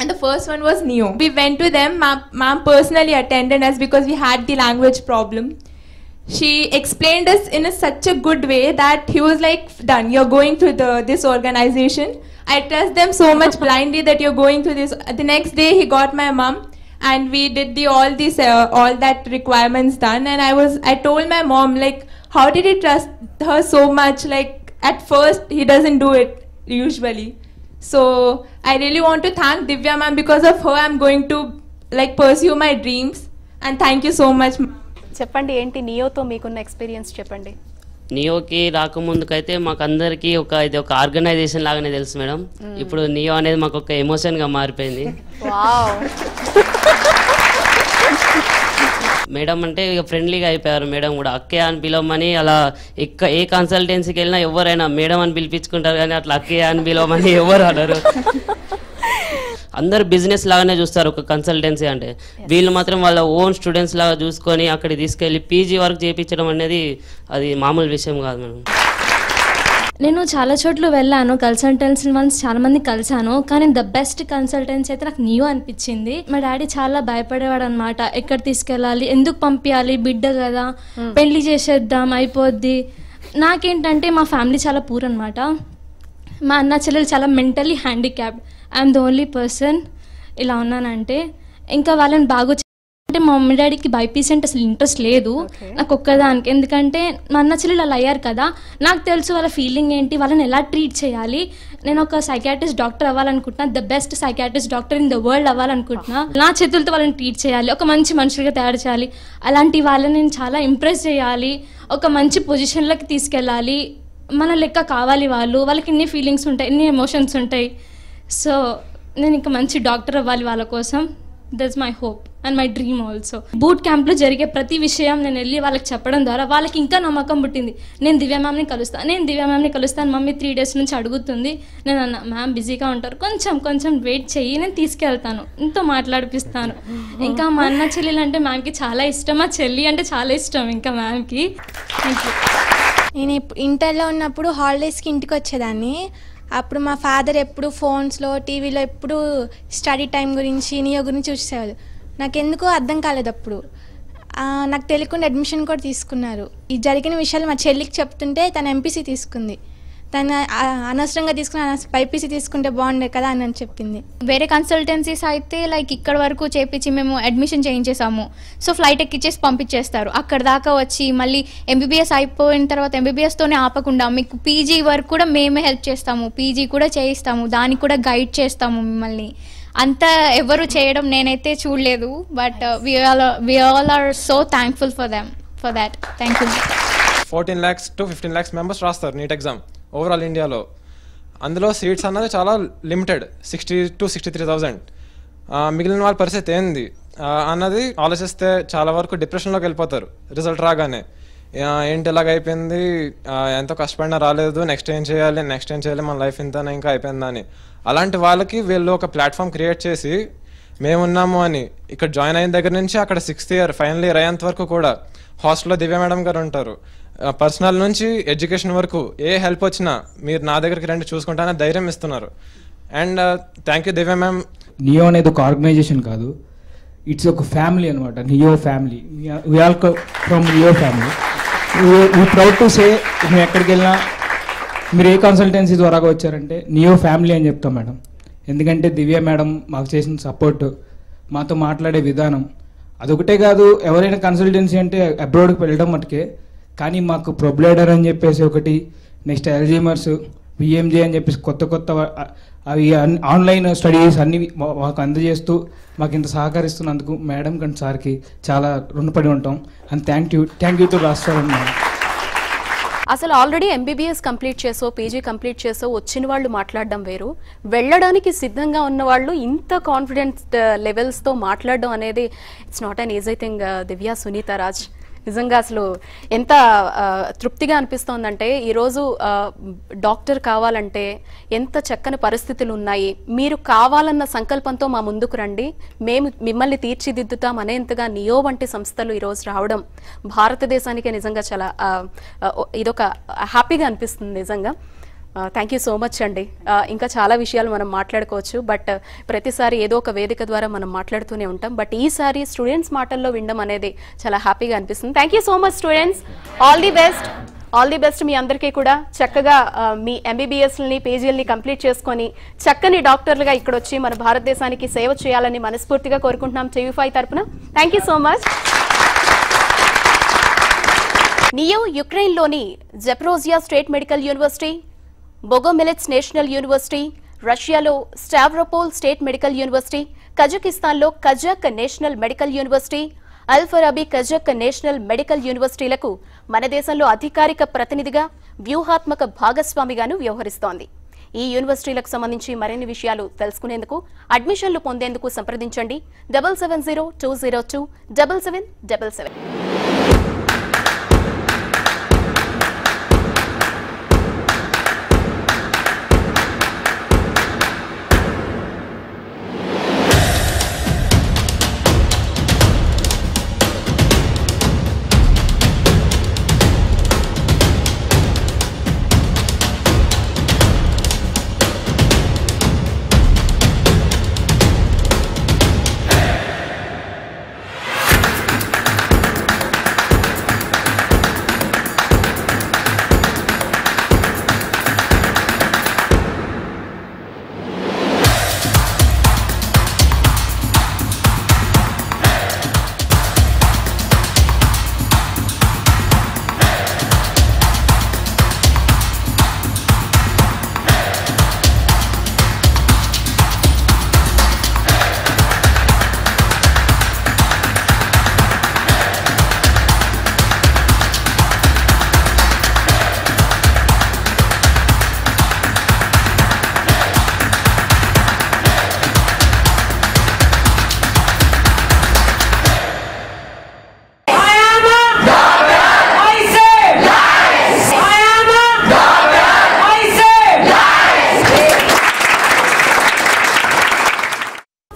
And the first one was NEO. We went to them. Ma'am personally attended us because we had the language problem. She explained us in such a good way that he was like, done, you're going to this organization. I trust them so much blindly that you're going to this. The next day he got my mom and we did all that requirements done. And I told my mom, like, how did he trust her so much? Like, at first he doesn't do it usually. So I really want to thank Divya ma'am. Because of her I'm going to like pursue my dreams, and thank you so much. చెప్పండి, ఏంటి నియోతో మీకున్న experience చెప్పండి. నియోకి రాకముందుకైతే మాకు అందరికీ ఇది ఒక organisation లాగానే తెలుసు మేడం. ఇప్పుడు నియో అనేది మాకు ఒక ఎమోషన్గా మారిపోయింది. మేడం అంటే ఇక ఫ్రెండ్లీగా అయిపోయారు. మేడం కూడా అక్కే అని పిలవమని, అలా ఏ కన్సల్టెన్సీకి వెళ్ళినా ఎవరైనా మేడం అని పిలిపించుకుంటారు, కానీ అట్లా అక్కే అని పిలవమని ఎవరు అనరు. అందరు బిజినెస్ లాగానే చూస్తారు ఒక కన్సల్టెన్సీ అంటే. వీళ్ళు మాత్రం వాళ్ళ ఓన్ స్టూడెంట్స్ లాగా చూసుకొని అక్కడికి తీసుకెళ్ళి పీజీ వరకు చేయించడం అనేది అది మామూలు విషయం కాదు మేడం. నేను చాలా చోట్ల వెళ్ళాను, కన్సల్టెన్సీ వన్స్ చాలా మంది కలిసాను, కానీ ద బెస్ట్ కన్సల్టెన్సీ అయితే నాకు నియో అనిపించింది. మా డాడీ చాలా భయపడేవాడు అనమాట, ఎక్కడ తీసుకెళ్ళాలి, ఎందుకు పంపించాలి, బిడ్డ కదా, పెళ్లి చేసేద్దాం అయిపోద్ది. నాకేంటంటే మా ఫ్యామిలీ చాలా పూర్ అనమాట. మా అన్న చెల్లెలు చాలా mentally handicapped. I'm the only person ఇలా ఉన్నానంటే. ఇంకా వాళ్ళని బాగా అంటే మా మమ్మీ డాడీకి బైపీసీ అంటే అసలు ఇంట్రెస్ట్ లేదు నాకు ఒక్కదానికి. ఎందుకంటే మా అన్న చెల్లెలు అలా అయ్యారు కదా, నాకు తెలుసు వాళ్ళ ఫీలింగ్ ఏంటి, వాళ్ళని ఎలా ట్రీట్ చేయాలి. నేను ఒక సైకాట్రిస్ట్ డాక్టర్ అవ్వాలనుకుంటున్నా, the best psychiatrist doctor in the world అవ్వాలనుకుంటున్నా. నా చేతులతో వాళ్ళని ట్రీట్ చేయాలి, ఒక మంచి మనుషులుగా తయారు చేయాలి, అలాంటి వాళ్ళని నేను చాలా ఇంప్రెస్ చేయాలి, ఒక మంచి పొజిషన్లోకి తీసుకెళ్ళాలి. మన లెక్క కావాలి వాళ్ళు, వాళ్ళకి ఎన్ని ఫీలింగ్స్ ఉంటాయి, ఎన్ని ఎమోషన్స్ ఉంటాయి. సో నేను ఇంకా మంచి డాక్టర్ అవ్వాలి వాళ్ళ కోసం. That's my hope and my dream also. Boot క్యాంప్లో జరిగే ప్రతి విషయం నేను వెళ్ళి వాళ్ళకి చెప్పడం ద్వారా వాళ్ళకి ఇంకా నమ్మకం పుట్టింది. నేను దివ్య మ్యామ్ని కలుస్తాను మమ్మీ 3 days నుంచి అడుగుతుంది. నేను అన్న మ్యామ్ బిజీగా ఉంటారు, కొంచెం వెయిట్ చెయ్యి, నేను తీసుకెళ్తాను, ఇంతో మాట్లాడిపిస్తాను. ఇంకా మా అన్న చెల్లెలు అంటే మ్యామ్కి చాలా ఇష్టం, మా చెల్లి అంటే చాలా ఇష్టం ఇంకా మ్యామ్కి. నేను ఇంటర్లో ఉన్నప్పుడు హాలిడేస్కి ఇంటికి వచ్చేదాన్ని. అప్పుడు మా ఫాదర్ ఎప్పుడు ఫోన్స్లో టీవీలో ఎప్పుడు స్టడీ టైం గురించి నియో గురించి చూసేవాళ్ళు. నాకు ఎందుకో అర్థం కాలేదు అప్పుడు. నాకు తెలియకుండా అడ్మిషన్ కూడా తీసుకున్నారు. ఈ జరిగిన విషయాలు మా చెల్లికి చెప్తుంటే తను ఎంపీసీ తీసుకుంది. తను అనవసరంగా తీసుకుని బైపీసీ తీసుకుంటే బాగుండే కదా అని చెప్పింది. వేరే కన్సల్టెన్సీస్ అయితే లైక్ ఇక్కడ వరకు చేపించి మేము అడ్మిషన్ చేయించేసాము, సో ఫ్లైట్ ఎక్కిచ్చేసి పంపించేస్తారు. అక్కడ దాకా వచ్చి మళ్ళీ ఎంబీబీఎస్ అయిపోయిన తర్వాత ఎంబీబీఎస్తోనే ఆపకుండా మీకు పీజీ వరకు కూడా మేమే హెల్ప్ చేస్తాము, పీజీ కూడా చేయిస్తాము, దానికి కూడా గైడ్ చేస్తాము మిమ్మల్ని. అంతా ఎవరు చేయడం నేనైతే చూడలేదు. But we all are so thankful for that. Thank you. 14 lakhs to 15 lakhs members రాస్తారు నీట్ ఎగ్జామ్ ఓవరాల్ ఇండియాలో. అందులో సీట్స్ అన్నది చాలా లిమిటెడ్, 60 to 63,000. మిగిలిన వాళ్ళ పరిస్థితి ఏంది అన్నది ఆలోచిస్తే చాలా వరకు డిప్రెషన్లోకి వెళ్ళిపోతారు. రిజల్ట్ రాగానే ఏంటి ఇలాగ అయిపోయింది, ఎంతో కష్టపడినా రాలేదు, నెక్స్ట్ ఏం చేయాలి మన లైఫ్ ఇంతనే ఇంకా అయిపోయిందని. అలాంటి వాళ్ళకి వీళ్ళు ఒక ప్లాట్ఫామ్ క్రియేట్ చేసి మేమున్నాము అని ఇక్కడ జాయిన్ అయిన దగ్గర నుంచి అక్కడ 6th year ఫైనల్ ఇయర్ అయ్యేంత వరకు కూడా హాస్టల్లో దివ్య మేడం గారు ఉంటారు. పర్సనల్ నుంచి ఎడ్యుకేషన్ వరకు ఏ హెల్ప్ వచ్చినా మీరు నా దగ్గరికి రండి చూసుకుంటానని ధైర్యం ఇస్తున్నారు. And thank you Divya ma'am. Neo అనేది ఒక ఆర్గనైజేషన్ కాదు, ఇట్స్ ఒక ఫ్యామిలీ అనమాట. Neo family, we all from Neo family. We proud to say మేము ఎక్కడికి వెళ్ళినా మీరు ఏ కన్సల్టెన్సీ ద్వారా వచ్చారంటే నియో ఫ్యామిలీ అని చెప్తాం మేడం. ఎందుకంటే దివ్య మేడం మాకు చేసిన సపోర్ట్, మాతో మాట్లాడే విధానం అదొకటే కాదు. ఎవరైనా కన్సల్టెన్సీ అంటే అబ్రాడ్కి వెళ్ళడం మటుకే, కానీ మాకు ప్రొబ్లైడర్ అని చెప్పేసి ఒకటి, నెక్స్ట్ అల్జీమర్స్, విఎంజే అని చెప్పేసి కొత్త అవి ఆన్లైన్ స్టడీస్ అన్ని మాకు అందజేస్తూ మాకు ఇంత సహకరిస్తున్నందుకు మేడం కంటే సార్కి చాలా రుణపడి ఉంటాం. అండ్ థ్యాంక్ యూ టు రాష్ట్రం. అసలు ఆల్రెడీ ఎంబీబీఎస్ కంప్లీట్ చేసో పీజీ కంప్లీట్ చేసో వచ్చిన వాళ్ళు మాట్లాడడం వేరు, వెళ్ళడానికి సిద్ధంగా ఉన్న వాళ్ళు ఇంత కాన్ఫిడెన్స్ లెవెల్స్తో మాట్లాడడం అనేది it's not an easy thing. Divya, Sunitha Raj, నిజంగా అసలు ఎంత తృప్తిగా అనిపిస్తోందంటే ఈరోజు డాక్టర్ కావాలంటే ఎంత చక్కని పరిస్థితులు ఉన్నాయి, మీరు కావాలన్న సంకల్పంతో మా ముందుకు రండి, మేము మిమ్మల్ని తీర్చిదిద్దుతాం అనేంతగా నియో వంటి సంస్థలు ఈరోజు రావడం భారతదేశానికి నిజంగా చాలా ఇదొక హ్యాపీగా అనిపిస్తుంది నిజంగా. థ్యాంక్ యూ సో మచ్ అండి. ఇంకా చాలా విషయాలు మనం మాట్లాడుకోవచ్చు, బట్ ప్రతిసారి ఏదో ఒక వేదిక ద్వారా మనం మాట్లాడుతూనే ఉంటాం. బట్ ఈసారి స్టూడెంట్స్ మాటల్లో వినడం అనేది చాలా హ్యాపీగా అనిపిస్తుంది. Thank you so much students, all the best మీ అందరికీ కూడా. చక్కగా మీ ఎంబీబీఎస్ని పీజీలని కంప్లీట్ చేసుకొని చక్కని డాక్టర్లుగా ఇక్కడ వచ్చి మన భారతదేశానికి సేవ చేయాలని మనస్ఫూర్తిగా కోరుకుంటున్నాం TU5 తరపున. Thank you so much. Neo యుక్రెయిన్లోని Zaporozhye state medical university, Bogomolets national university, రష్యాలో స్టావ్రోపోల్ స్టేట్ మెడికల్ యూనివర్సిటీ, కజకిస్తాన్లో Kazakh national medical university, Alfarabi Kazakh national medical యూనివర్సిటీలకు మన దేశంలో అధికారిక ప్రతినిధిగా, వ్యూహాత్మక భాగస్వామిగాను వ్యవహరిస్తోంది. ఈ యూనివర్సిటీలకు సంబంధించి మరిన్ని విషయాలు తెలుసుకునేందుకు, అడ్మిషన్లు పొందేందుకు సంప్రదించండి 7702027777.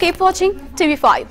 Keep watching TV5.